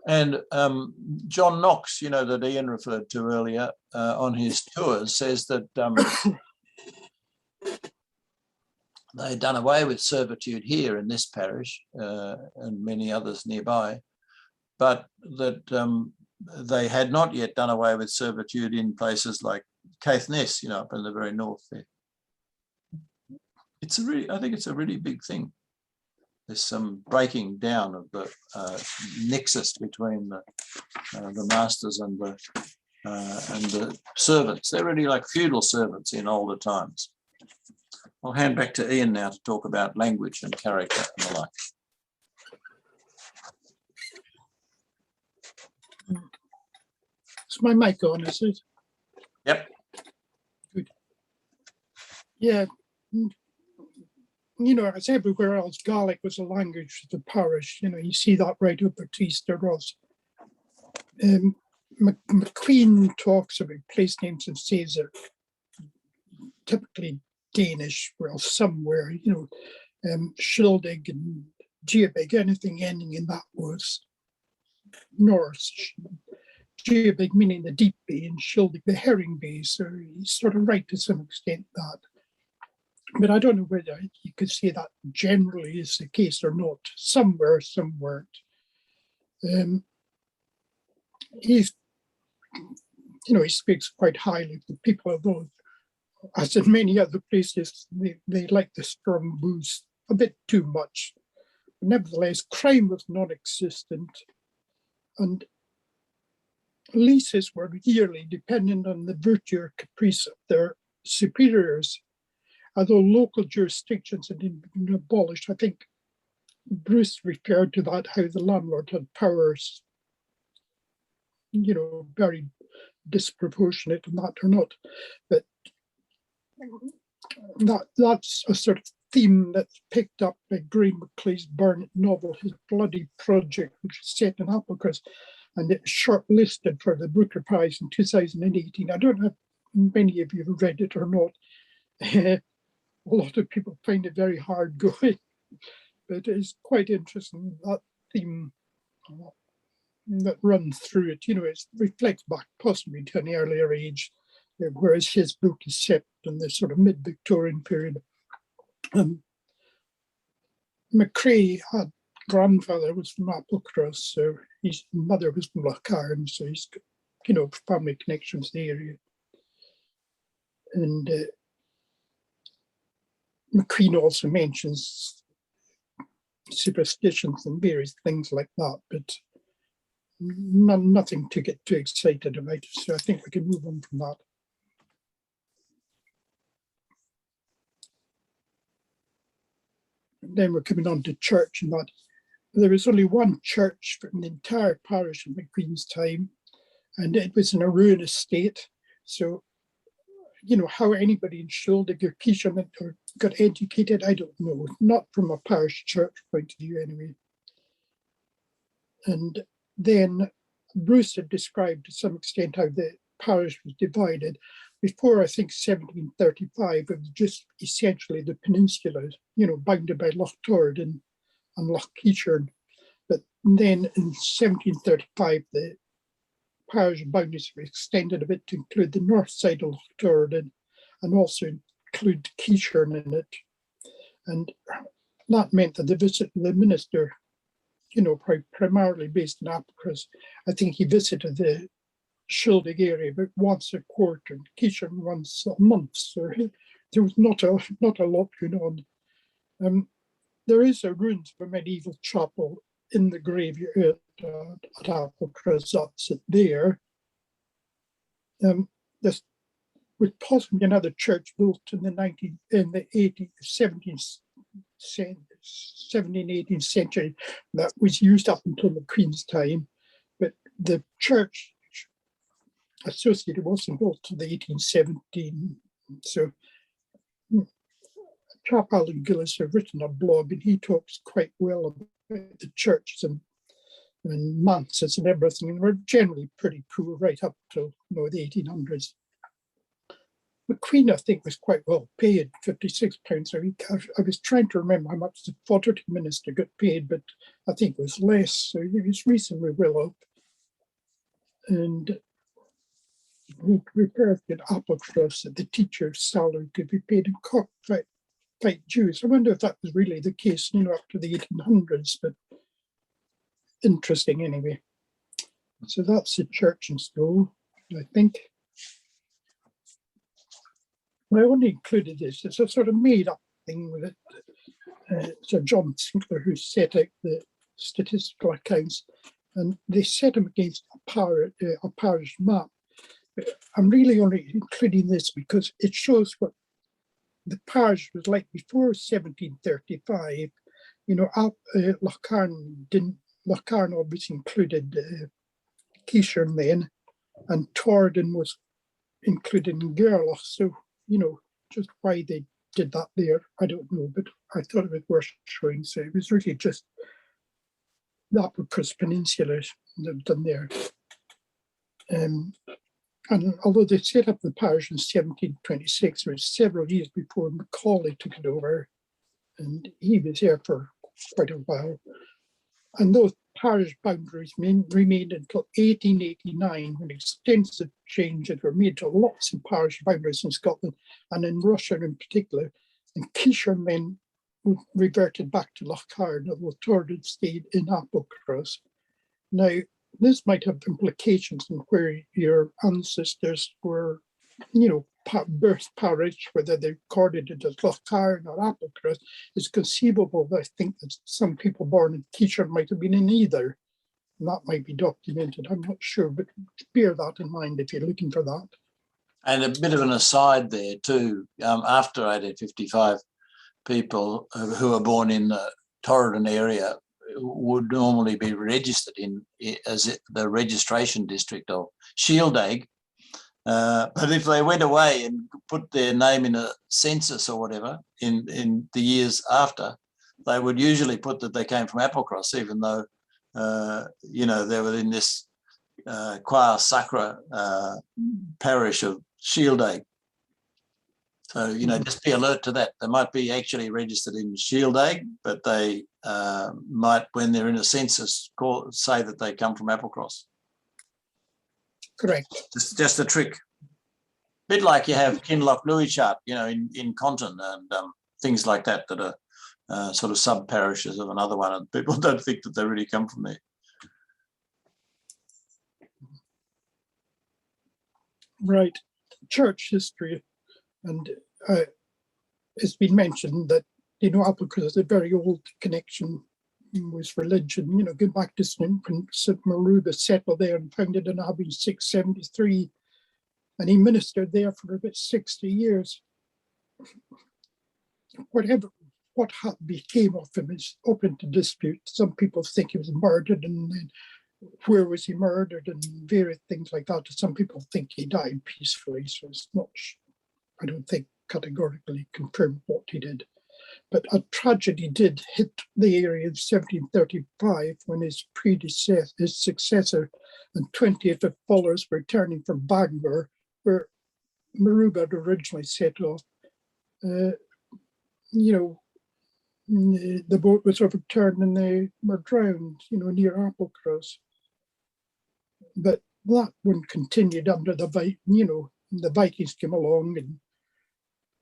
And John Knox, you know, that Ian referred to earlier on his tours, says that they'd done away with servitude here in this parish and many others nearby, but that they had not yet done away with servitude in places like Caithness, you know, up in the very north there. It's a really, I think it's a really big thing. There's some breaking down of the nexus between the masters and the servants. They're really like feudal servants in older times. I'll hand back to Ian now to talk about language and character and the like. Is my mic on, is it? Yep. Good. Yeah. You know, as everywhere else, Gaelic was a language of the parish. You know, you see that right up at Easter Ross. McQueen talks about place names and says they're typically Danish, well, somewhere, you know, Schildig and Giabig, anything ending in that was Norse. Giabig meaning the deep bay and Schildig the herring bay, so he's sort of right to some extent that. But I don't know whether you could say that generally is the case or not. Somewhere, some weren't. He's, you know, he speaks quite highly of the people of those. As in many other places, they like the strong booze a bit too much. Nevertheless, crime was non-existent, and leases were yearly dependent on the virtue or caprice of their superiors. Although local jurisdictions had been abolished, I think Bruce referred to that, how the landlord had powers, you know, very disproportionate and that or not. But that's a sort of theme that's picked up by Graham McClay's Burnet novel, his Bloody Project, which is set in Applecross, and it was shortlisted for the Booker Prize in 2018. I don't know if many of you have read it or not. A lot of people find it very hard going, but it's quite interesting, that theme that runs through it. You know, it reflects back possibly to an earlier age, whereas his book is set in the sort of mid-Victorian period. McCrae had grandfather was from Applecross, so his mother was from Lochcarn, so he's got, you know, family connections in the area. And McQueen also mentions superstitions and various things like that, but nothing to get too excited about. So I think we can move on from that. And then we're coming on to church and that. There was only one church in the entire parish in the Queen's time, and it was in a ruinous state. So, you know, how anybody in Shouldig or Keeshan got educated, I don't know. Not from a parish church point of view, anyway. And then Bruce had described to some extent how the parish was divided. Before, I think, 1735, it was just essentially the peninsula, you know, bounded by Loch Torridon and Loch Keeshern. But then in 1735, the parish boundaries were extended a bit to include the north side of Loch Torridon and also include Keeshern in it. And that meant that the visit of the minister, you know, primarily based in Applecross, I think he visited the Shouldig area about once a quarter, and Keeshern once a month. So there was not a lot going on. There is a ruins of a medieval chapel in the graveyard at Applecross. That's it there. There's was possibly another church built in the 17th, 18th century that was used up until the Queen's time, but the church associated wasn't built to the 1817. So chap Alan Gillis have written a blog, and he talks quite well about the churches and manses and everything, and were generally pretty poor right up till the 1800s. The Queen, I think, was quite well paid, £56 a week. I was trying to remember how much the Fodderty minister got paid, but I think it was less, so he was reasonably well up. And we referred at Applecross that the teacher's salary could be paid in cockfight dues. I wonder if that was really the case, up to the 1800s, but interesting anyway. So that's the church and school, I think. I only included this, it's a sort of made up thing with it. So John Sinclair, who set out the statistical accounts, and they set them against a parish map. But I'm really only including this because it shows what the parish was like before 1735. Lochcarn obviously included Keeshern then, and Torridon was included in Gerlach. So, just why they did that there, I don't know, but I thought it was worth showing. So it was really just the Applecross Peninsula that was done there. And although they set up the parish in 1726, it was several years before Macaulay took it over, and he was there for quite a while. And those parish boundaries remained until 1889, when extensive changes were made to lots of parish boundaries in Scotland and in Russia in particular. And Keeshern then reverted back to Lochcarn, although Torridon stayed in Applecross. Now, this might have implications on where your ancestors were, birth parish, whether they recorded it as Lochcarn or Applecross. It's conceivable that I think that some people born in Keeshern might have been in either. And that might be documented, I'm not sure, but bear that in mind if you're looking for that. And a bit of an aside there too, after 1855, people who are born in the Torridon area would normally be registered as the registration district of Shieldag. But if they went away and put their name in a census or whatever in the years after, they would usually put that they came from Applecross, even though, they were in this Qua Sacra parish of Shieldag. So, just be alert to that. They might be actually registered in Shieldag, but they might, when they're in a census, say that they come from Applecross. Correct. Just a trick. Bit like you have Kinloch Louis chart, in Conton and things like that are sort of sub-parishes of another one, and people don't think that they really come from there. Right. Church history. And it's been mentioned that, Applecross is a very old connection was religion, you know, going back to St. Maruba, settled there and founded an abbey in 673. And he ministered there for about 60 years. What became of him is open to dispute. Some people think he was murdered, and then where was he murdered, and various things like that. Some people think he died peacefully, so it's not, I don't think, categorically confirmed what he did. But a tragedy did hit the area in 1735 when his successor and 20th of followers were returning from Bangor, where Maruba had originally settled. You know, the boat was overturned and they were drowned, you know, near Applecross. But that one continued under the, you know, the Vikings came along, and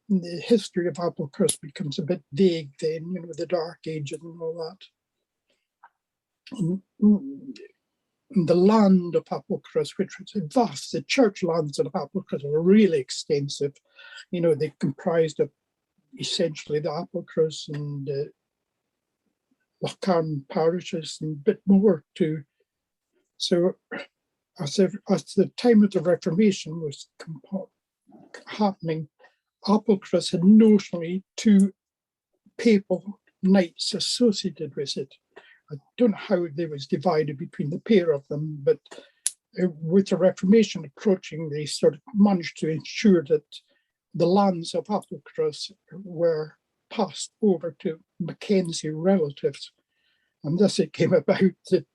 the history of Applecross becomes a bit vague then, you know, the Dark Ages and all that. And the land of Applecross, which was vast, the church lands of Applecross were really extensive. You know, they comprised of essentially the Applecross and Laird parishes and a bit more too. So as the time of the Reformation was happening, Applecross had notionally 2 papal knights associated with it. I don't know how they was divided between the pair of them, but with the Reformation approaching, they sort of managed to ensure that the lands of Applecross were passed over to Mackenzie relatives. And thus it came about that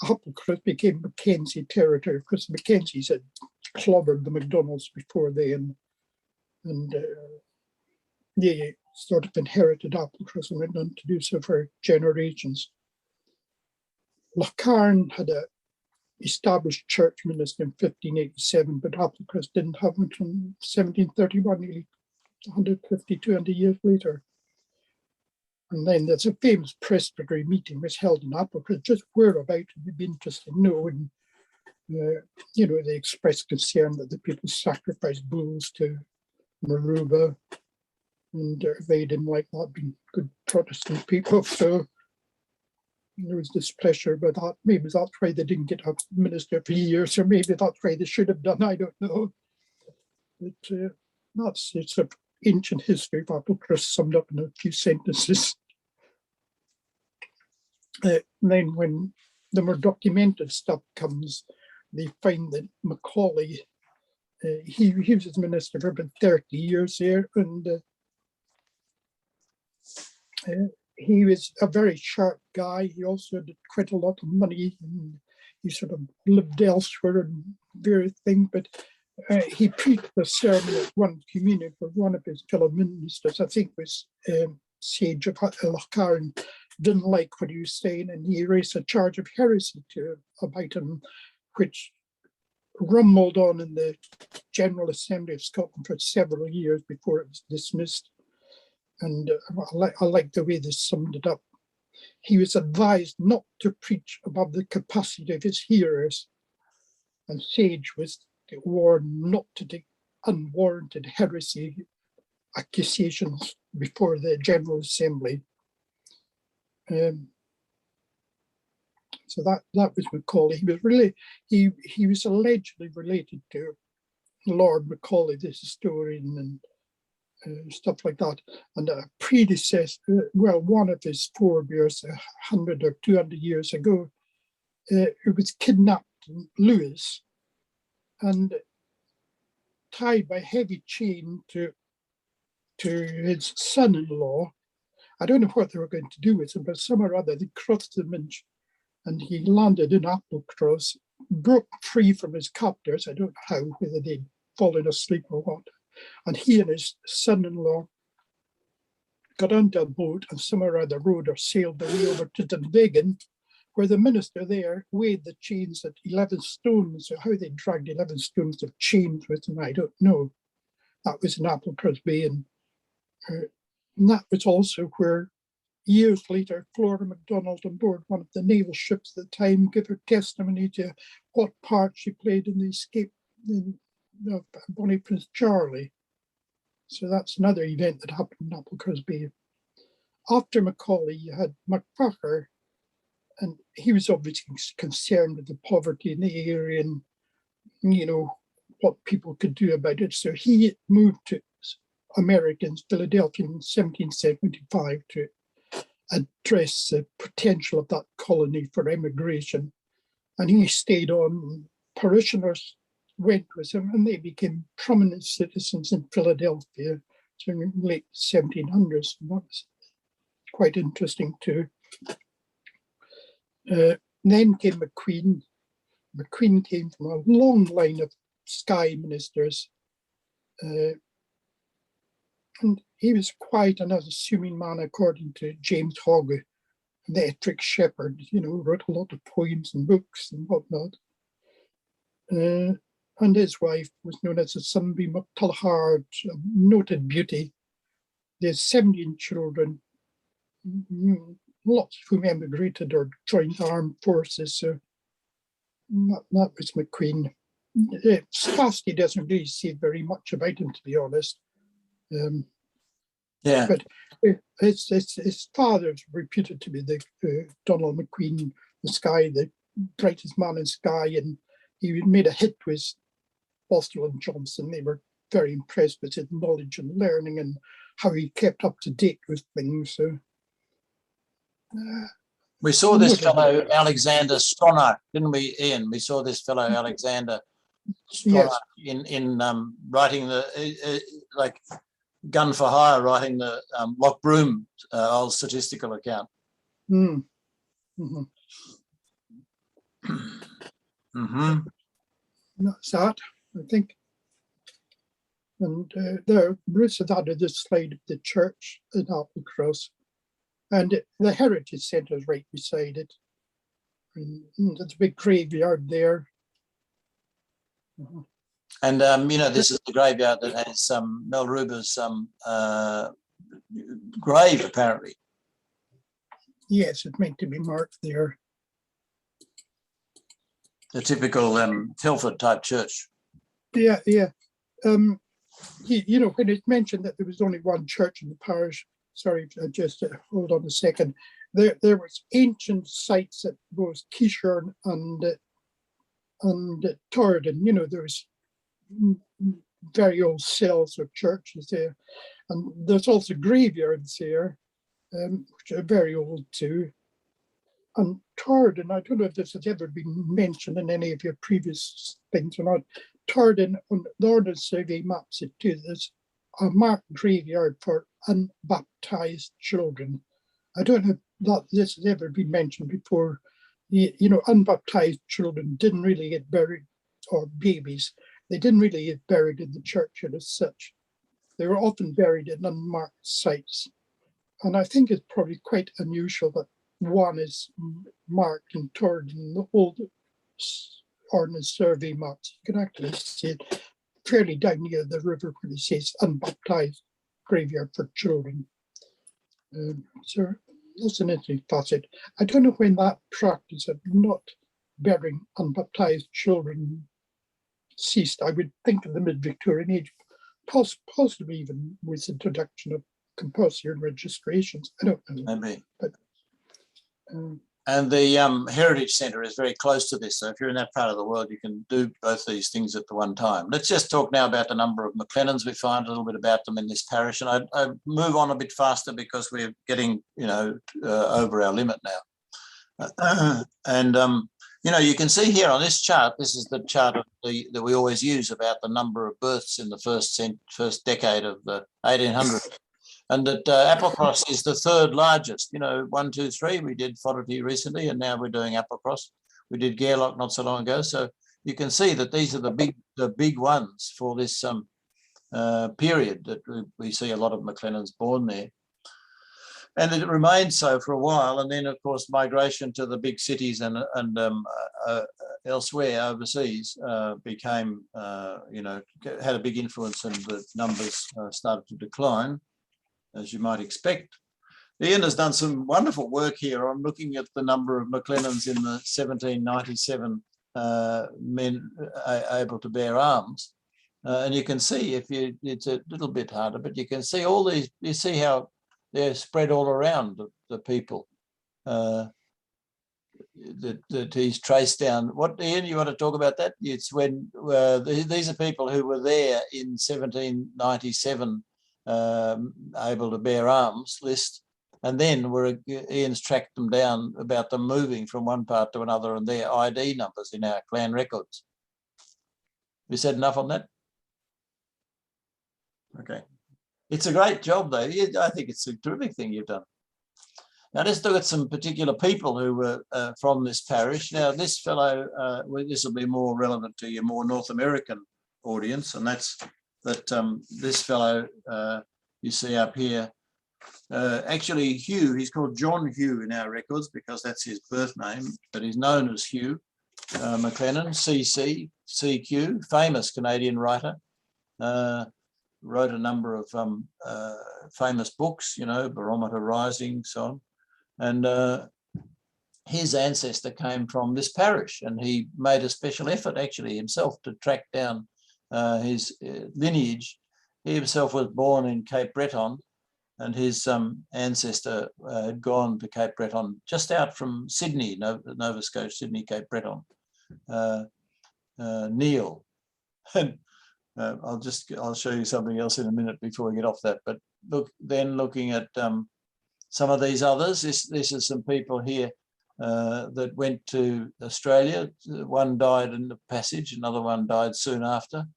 Applecross became Mackenzie territory, because Mackenzies had clobbered the McDonalds before then. And they sort of inherited Applecross and went on to do so for generations. Laird had an established church minister in 1587, but Applecross didn't have one until 1731, nearly 200 years later. And then there's a famous presbytery meeting was held in Applecross, just whereabout it would be interesting to know. And, you know, they expressed concern that the people sacrificed bulls to Maruba, and they didn't like that, being good Protestant people. So there was displeasure about that. Maybe that's why they didn't get a minister for years, or maybe that's why they should have done, I don't know. But that's it's an ancient history of Applecross summed up in a few sentences. Then when the more documented stuff comes, they find that Macaulay, he was minister for about 30 years there, and he was a very sharp guy. He also had quite a lot of money, and he sort of lived elsewhere and various things, but he preached a sermon at one communion for one of his fellow ministers, I think was Sage of Laird, didn't like what he was saying, and he raised a charge of heresy about him, which rumbled on in the General Assembly of Scotland for several years before it was dismissed. And I like the way they summed it up. He was advised not to preach above the capacity of his hearers, and Sage was warned not to take unwarranted heresy accusations before the General Assembly. So that was Macaulay. He was really he was allegedly related to Lord Macaulay, the historian, and stuff like that. And a predecessor, well, one of his forebears 100 or 200 years ago, who was kidnapped in Lewis and tied by heavy chain to his son-in-law. I don't know what they were going to do with him, but some or other they crossed him, and he landed in Applecross, broke free from his captors. I don't know how, whether they'd fallen asleep or what. And he and his son-in-law got onto a boat and somewhere on the road or sailed their way over to Dunvegan, where the minister there weighed the chains at 11 stones. So how they dragged 11 stones of chains with them, I don't know. That was in Applecross Bay. And that was also where years later, Flora MacDonald, on board one of the naval ships at the time, gave her testimony to what part she played in the escape of Bonnie Prince Charlie. So that's another event that happened in Applecross Bay. After Macaulay, you had MacPhacker, and he was obviously concerned with the poverty in the area and, you know, what people could do about it. So he moved to America in Philadelphia in 1775 to address the potential of that colony for emigration. And he stayed on. Parishioners went with him, and they became prominent citizens in Philadelphia during the late 1700s. And that was quite interesting too. Then came McQueen. McQueen came from a long line of Skye ministers. And he was quite an unassuming man, according to James Hogg, the Ettrick Shepherd, you know, wrote a lot of poems and books and whatnot. And his wife was known as the Sunbeam of Tullahard, a noted beauty. They had 17 children, lots of whom emigrated or joined the armed forces. So that was McQueen. Scasti doesn't really say very much about him, to be honest. Yeah. But his father is reputed to be the Donald McQueen, the Skye, the brightest man in Skye, and he made a hit with Boswell and Johnson. They were very impressed with his knowledge and learning and how he kept up to date with things. So we saw this fellow Alexander Stronach, didn't we, Ian? We saw this fellow Alexander Stronach, yes, in writing the like gun for hire, writing the Loch Broom old statistical account. Mm. Mm-hmm. Mm-hmm. That's that, I think. And there, Bruce has added this slide of the church in Applecross, and the Heritage Centre is right beside it. And there's a big graveyard there. Uh-huh. And you know, this is the graveyard that has Melruba's grave, apparently. Yes, it's meant to be marked there. A typical Telford type church. Yeah, yeah. You know, when it mentioned that there was only one church in the parish, sorry, just hold on a second. There was ancient sites at both Keishorn and Torridon. You know, there was very old cells of churches there, and there's also graveyards there, which are very old too. And Torridon, I don't know if this has ever been mentioned in any of your previous things or not. Torridon, on the Ordnance Survey maps it too, there's a marked graveyard for unbaptized children. I don't know if that this has ever been mentioned before. You know, unbaptized children didn't really get buried, or babies, they didn't really get buried in the churchyard as such. They were often buried in unmarked sites. And I think it's probably quite unusual that one is marked in Torridon, the old Ordnance Survey maps. You can actually see it fairly down near the river where it says unbaptized graveyard for children. So that's an interesting facet. I don't know when that practice of not burying unbaptized children ceased. I would think in the mid-Victorian age, possibly even with the introduction of compulsory registrations. I don't know. Maybe. But, and the Heritage Centre is very close to this. So if you're in that part of the world, you can do both these things at the one time. Let's just talk now about the number of McLennans. We find a little bit about them in this parish. And I move on a bit faster because we're getting, you know, over our limit now. You know, you can see here on this chart, this is the chart of that we always use about the number of births in the first decade of the 1800s. And that Applecross is the third largest, you know, 1, 2, 3. We did Fodderty recently, and now we're doing Applecross. We did Gairloch not so long ago. So you can see that these are the big ones for this period that we see a lot of McLennans born there. And it remained so for a while. And then, of course, migration to the big cities and elsewhere overseas became, you know, had a big influence, and the numbers started to decline, as you might expect. Ian has done some wonderful work here on looking at the number of McLennans in the 1797 men able to bear arms. And you can see, it's a little bit harder, but you can see all these, you see how they're spread all around the people. that he's traced down. What, Ian, you want to talk about that? It's when these are people who were there in 1797, able to bear arms list, and then Ian's tracked them down about them moving from one part to another and their ID numbers in our clan records. Have you said enough on that? Okay. It's a great job, though. I think it's a terrific thing you've done. Now let's look at some particular people who were from this parish. Now this fellow, this will be more relevant to your more North American audience, and that's that this fellow you see up here, actually Hugh, he's called John Hugh in our records because that's his birth name, but he's known as Hugh McLennan, CC, CQ, famous Canadian writer. Wrote a number of famous books, you know, Barometer Rising, so on. And his ancestor came from this parish, and he made a special effort actually himself to track down his lineage. He himself was born in Cape Breton, and his ancestor had gone to Cape Breton just out from Sydney, Nova Scotia, Sydney, Cape Breton, Neil. And I'll show you something else in a minute before we get off that. But looking at some of these others, this is some people here that went to Australia. One died in the passage, another one died soon after.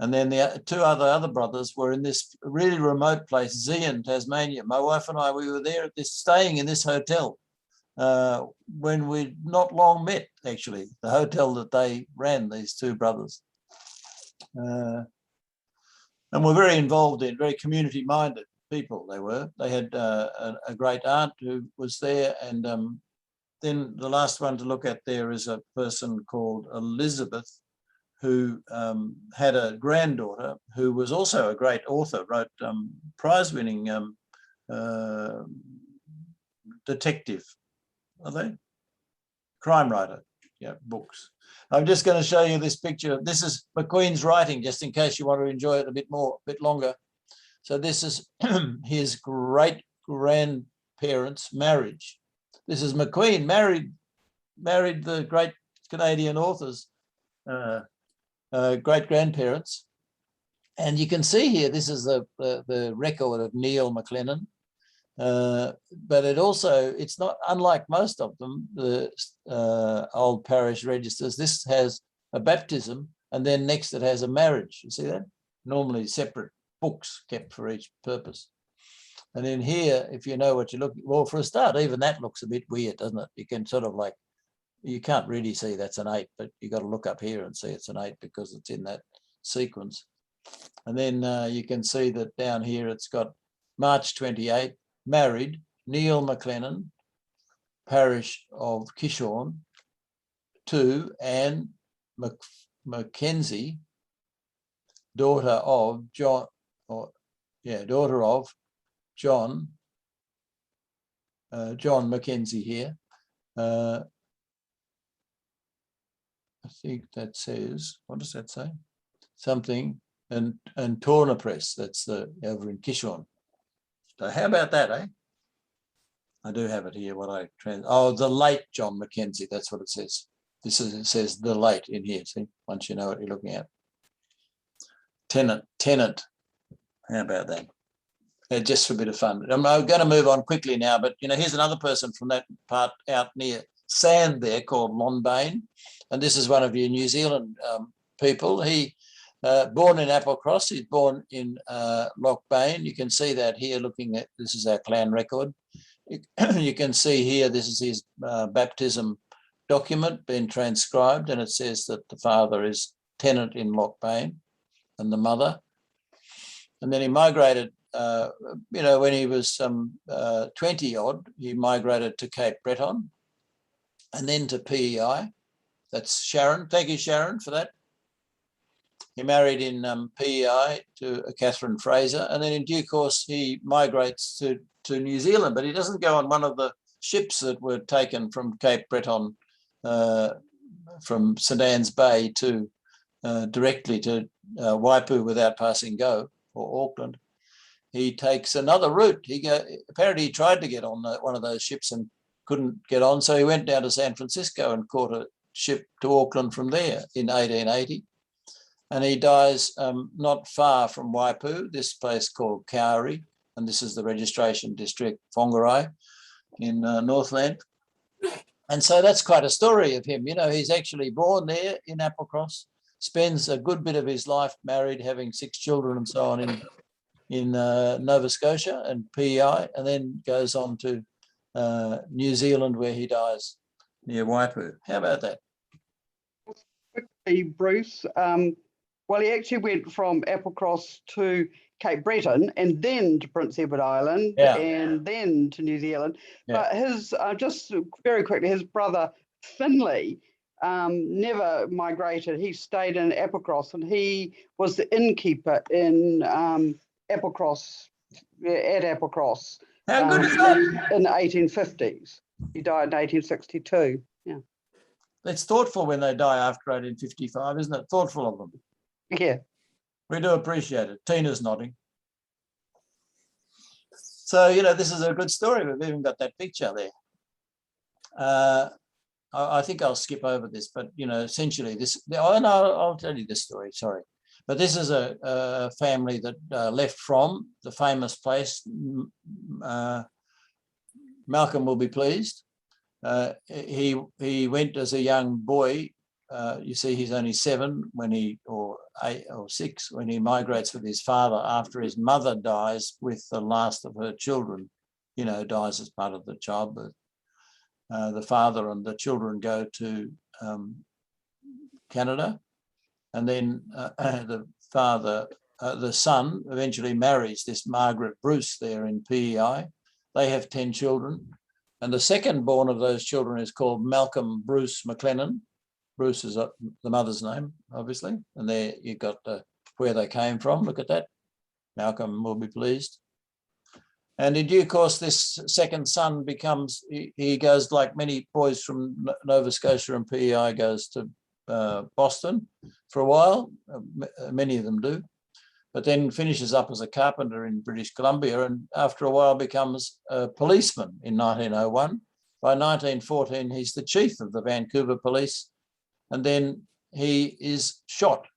And then the two other brothers were in this really remote place, Zeehan, Tasmania. My wife and I, we were there at staying in this hotel when we'd not long met, actually, the hotel that they ran, these two brothers. And were very involved in, very community-minded people they were. They had a great aunt who was there, and then the last one to look at there is a person called Elizabeth, who had a granddaughter who was also a great author, wrote prize-winning detective, are they? Crime writer, yeah, books. I'm just going to show you this picture. This is McQueen's writing, just in case you want to enjoy it a bit longer. So this is his great-grandparents' marriage. This is McQueen married the great Canadian author's great-grandparents. And you can see here, this is the record of Neil McLennan. But it's not unlike most of them, the old parish registers. This has a baptism, and then next it has a marriage. You see that? Normally separate books kept for each purpose. And in here, if you know what you're looking for, well, for a start, even that looks a bit weird, doesn't it? You can sort of like, you can't really see that's an 8, but you got to look up here and see it's an 8 because it's in that sequence. And then you can see that down here it's got March 28, married, Neil McLennan, parish of Kishorn, to Anne Mackenzie, daughter of John, John Mackenzie here. I think that says, what does that say? Something, and Torna Press, that's over in Kishorn. So how about that, eh? I do have it here, the late John Mackenzie, that's what it says. It says the late in here, see, once you know what you're looking at. Tenant, how about that? Yeah, just for a bit of fun. I'm going to move on quickly now, but here's another person from that part out near Sand there called Lonbane, and this is one of your New Zealand people. He born in Applecross, he's born in Lochbane. You can see that here looking at, this is our clan record. You can see here, this is his baptism document being transcribed, and it says that the father is tenant in Lochbane and the mother. And then he migrated, when he was 20 odd, he migrated to Cape Breton and then to PEI. That's Sharon. Thank you, Sharon, for that. He married in PEI to Catherine Fraser, and then in due course he migrates to New Zealand, but he doesn't go on one of the ships that were taken from Cape Breton, from St Anne's Bay to directly to Waipu without passing go, or Auckland. He takes another route. Apparently he tried to get on one of those ships and couldn't get on, so he went down to San Francisco and caught a ship to Auckland from there in 1880. And he dies not far from Waipu, this place called Kauri, and this is the registration district, Whangarei, in Northland. And so that's quite a story of him. You know, he's actually born there in Applecross, spends a good bit of his life married, having 6 children and so on in Nova Scotia and PEI, and then goes on to New Zealand, where he dies near Waipu. How about that? Hey, Bruce. Well, he actually went from Applecross to Cape Breton and then to Prince Edward Island and then to New Zealand. But his, just very quickly, his brother Finley never migrated. He stayed in Applecross, and he was the innkeeper in Applecross, at Applecross. How good is that? In the 1850s. He died in 1862. Yeah. It's thoughtful when they die after 1855, isn't it? Thoughtful of them. Yeah. We do appreciate it. Tina's nodding. So, you know, this is a good story. We've even got that picture there. I think I'll skip over this, but, you know, essentially this, oh, no, I'll tell you this story, sorry. But this is a family that left from the famous place. Malcolm will be pleased. He went as a young boy. You see, he's only 7 when or 8 or 6 when he migrates with his father after his mother dies with the last of her children. You know, dies as part of the childbirth. The father and the children go to Canada, and then the son eventually marries this Margaret Bruce there in PEI. They have 10 children, and the second born of those children is called Malcolm Bruce McLennan. Bruce is the mother's name, obviously, and there you've got where they came from. Look at that. Malcolm will be pleased. And in due course, this second son becomes, he goes like many boys from Nova Scotia and PEI, goes to Boston for a while. Many of them do, but then finishes up as a carpenter in British Columbia, and after a while becomes a policeman in 1901. By 1914, he's the chief of the Vancouver Police. And then he is shot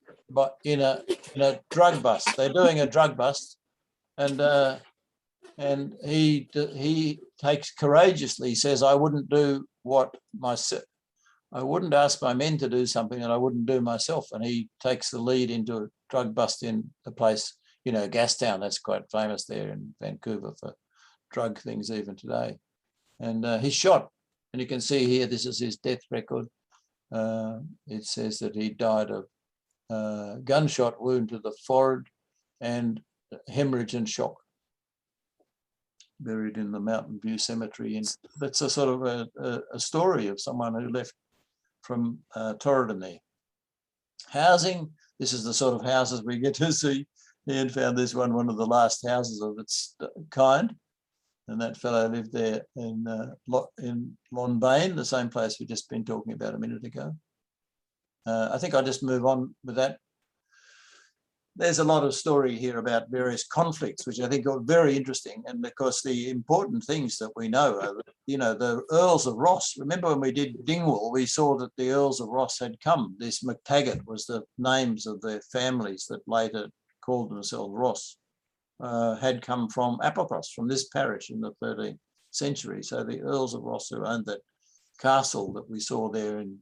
in a drug bust. They're doing a drug bust, and he takes courageously. He says, "I wouldn't do I wouldn't ask my men to do something that I wouldn't do myself." And he takes the lead into a drug bust in the place, you know, Gastown. That's quite famous there in Vancouver for drug things even today. And he's shot, and you can see here, this is his death record. It says that he died of gunshot wound to the forehead and hemorrhage and shock. Buried in the Mountain View Cemetery. And that's a sort of a story of someone who left from Torridon there. Housing, this is the sort of houses we get to see. Ian found this one of the last houses of its kind. And that fellow lived there in Lonbain, the same place we've just been talking about a minute ago. I think I'll just move on with that. There's a lot of story here about various conflicts, which I think are very interesting. And of course, the important things that we know are, you know, the Earls of Ross. Remember when we did Dingwall, we saw that the Earls of Ross had come. This McTaggart was the names of the families that later called themselves Ross. Had come from Applecross, from this parish in the 13th century. So the Earls of Ross, who owned that castle that we saw there in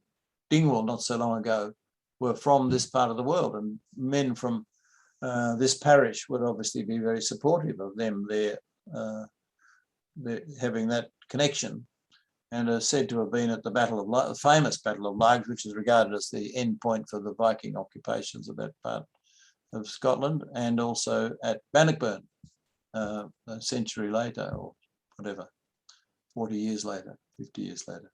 Dingwall not so long ago, were from this part of the world, and men from this parish would obviously be very supportive of them there, having that connection, and are said to have been at the famous Battle of Largs, which is regarded as the end point for the Viking occupations of that part of Scotland, and also at Bannockburn a century later, or whatever, 40 years later, 50 years later,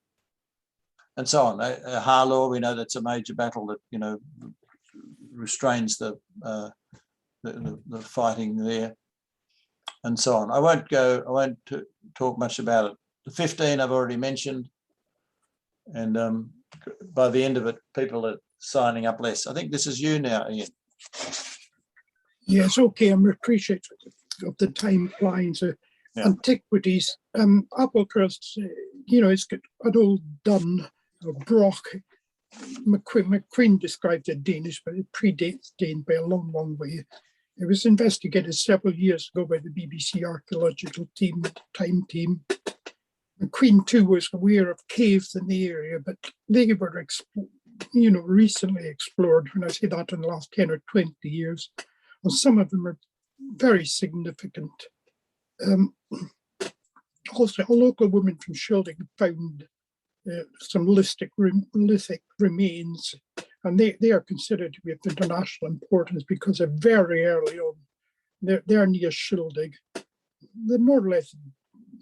and so on. Harlaw, we know that's a major battle that, you know, restrains the fighting there, and so on. I won't talk much about it. The 15 I've already mentioned, and by the end of it, people are signing up less. I think this is you now, Ian. Yes, okay, I'm appreciative of the time flying. So antiquities, Applecross you know, it's got an old dun or broch. McQueen described it Danish, but it predates Dane by a long, long way. It was investigated several years ago by the BBC archaeological team, time team. McQueen too was aware of caves in the area, but they were, you know, recently explored. When I say that, in the last 10 or 20 years, and some of them are very significant. Also, a local woman from Shilding found some lithic remains, and they are considered to be of international importance because they're very early on. They're near Shilding. They're more or less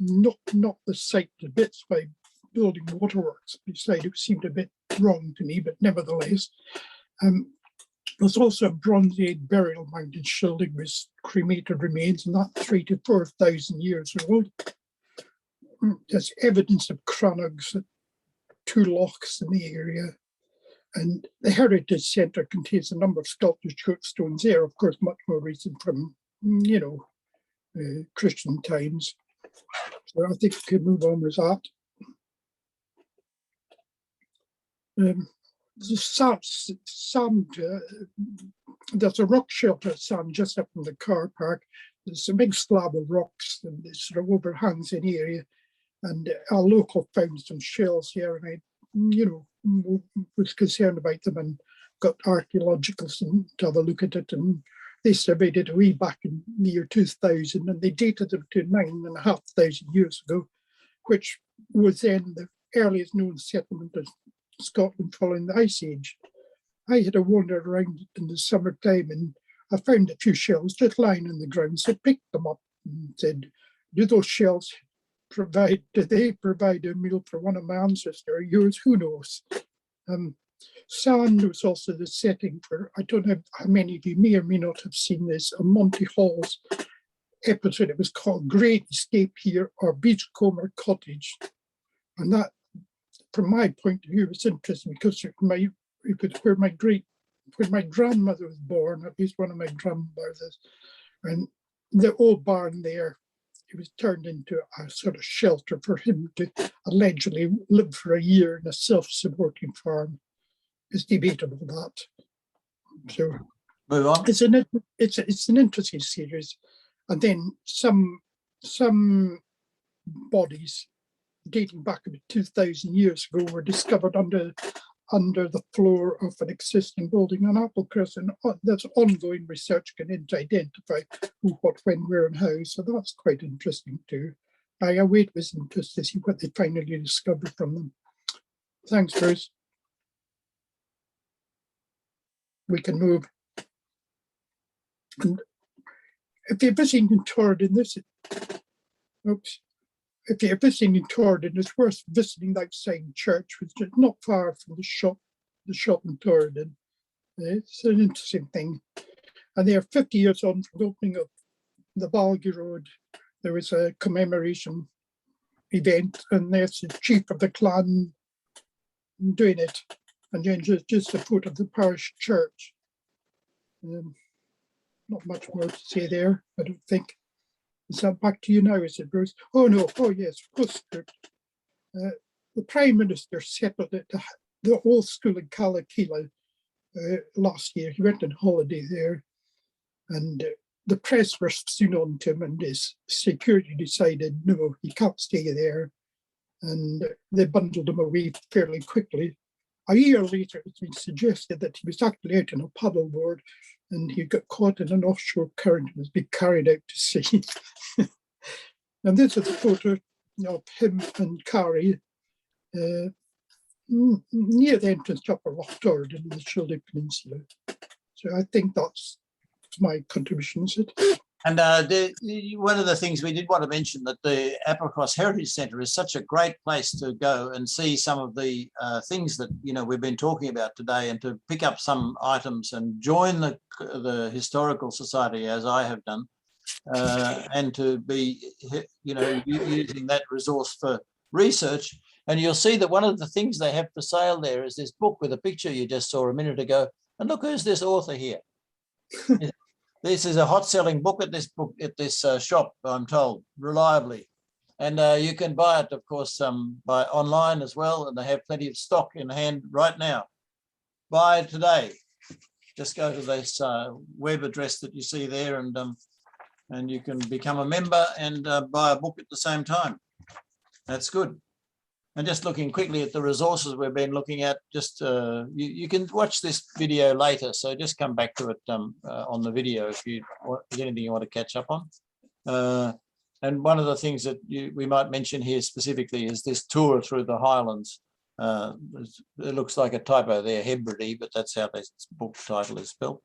not the site to bits by building waterworks beside. It seemed a bit wrong to me, but nevertheless. There's also a Bronze Age burial mound in Shilding with cremated remains, and that's 3,000 to 4,000 years old. There's evidence of crannogs at 2 lochs in the area. And the Heritage Centre contains a number of sculpted short stones there, of course, much more recent from, you know, Christian times. So I think we can move on with that. There's a rock shelter at Sand just up from the car park. There's a big slab of rocks and it sort of overhangs an area. And our local found some shells here, and I, you know, was concerned about them and got archaeologicals to have a look at it. And they surveyed it way back in the year 2000, and they dated them to 9,500 years ago, which was then the earliest known settlement of Scotland following the Ice Age. I had a wander around in the summertime, and I found a few shells just lying on the ground. So I picked them up and said, do those shells did they provide a meal for one of my ancestors or yours? Who knows? Sand was also the setting for, I don't know how many of you may or may not have seen this, a Monty Hall's episode. It was called Great Escape Here, or Beachcomber Cottage. And that, from my point of view, was interesting because where my grandmother was born, at least one of my grandmothers, and the old barn there, it was turned into a sort of shelter for him to allegedly live for a year in a self-supporting farm. It's debatable that. So move on. It's an interesting series, and then some bodies dating back about 2,000 years ago were discovered under the floor of an existing building on Applecross, and there's ongoing research going to identify who, what, when, where, and how. So that's quite interesting too. I await with interest to see what they finally discovered from them. Thanks, Bruce. We can move. And if you're visiting in Torridon, if you're visiting in Torridon, it's worth visiting the outside church, which is not far from the shop in Torridon. It's an interesting thing. And they are 50 years on from the opening of the Balgie Road. There was a commemoration event, and there's the chief of the clan doing it. And then just the foot of the parish church. Not much more to say there, I don't think. Is that back to you now, is it, Bruce? Oh, no. Oh, yes, of course. The Prime Minister settled at the old school in Callakila last year. He went on holiday there, and the press were soon on to him, and his security decided, no, he can't stay there. And they bundled him away fairly quickly. A year later, it's been suggested that he was actually out on a paddleboard and he got caught in an offshore current and was being carried out to sea. And this is a photo of him and Carrie near the entrance to Upper Loch Torridon in the Shilding Peninsula. So I think that's my contribution. And one of the things we did want to mention, that the APPLECROSS Heritage Centre is such a great place to go and see some of the things that, you know, we've been talking about today, and to pick up some items and join the Historical Society, as I have done, and to be, you know, using that resource for research. And you'll see that one of the things they have for sale there is this book with a picture you just saw a minute ago. And look, who's this author here? This is a hot-selling book at this shop, I'm told, reliably. And you can buy it, of course, by online as well, and they have plenty of stock in hand right now. Buy today. Just go to this web address that you see there, and you can become a member and buy a book at the same time. That's good. And just looking quickly at the resources we've been looking at, just you can watch this video later, so just come back to it on the video if there's anything you want to catch up on. And one of the things that we might mention here specifically is this tour through the Highlands. It looks like a typo there, Hebrides, but that's how this book title is spelled.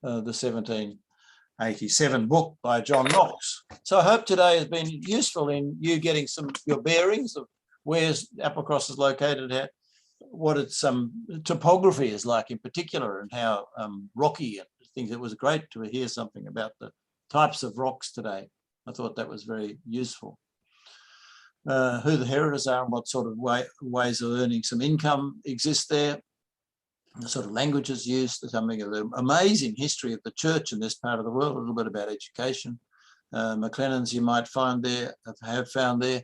The 1787 book by John Knox. So I hope today has been useful in you getting your bearings of where Applecross is located at, what its topography is like in particular, and how rocky and things. It was great to hear something about the types of rocks today. I thought that was very useful. Who the heritors are and what sort of ways of earning some income exist there. The sort of languages used, something of the amazing history of the church in this part of the world, a little bit about education. McLennans you might find there, have found there,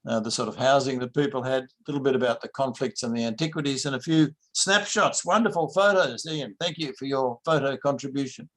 the sort of housing that people had, a little bit about the conflicts and the antiquities, and a few snapshots, wonderful photos. Ian, thank you for your photo contribution.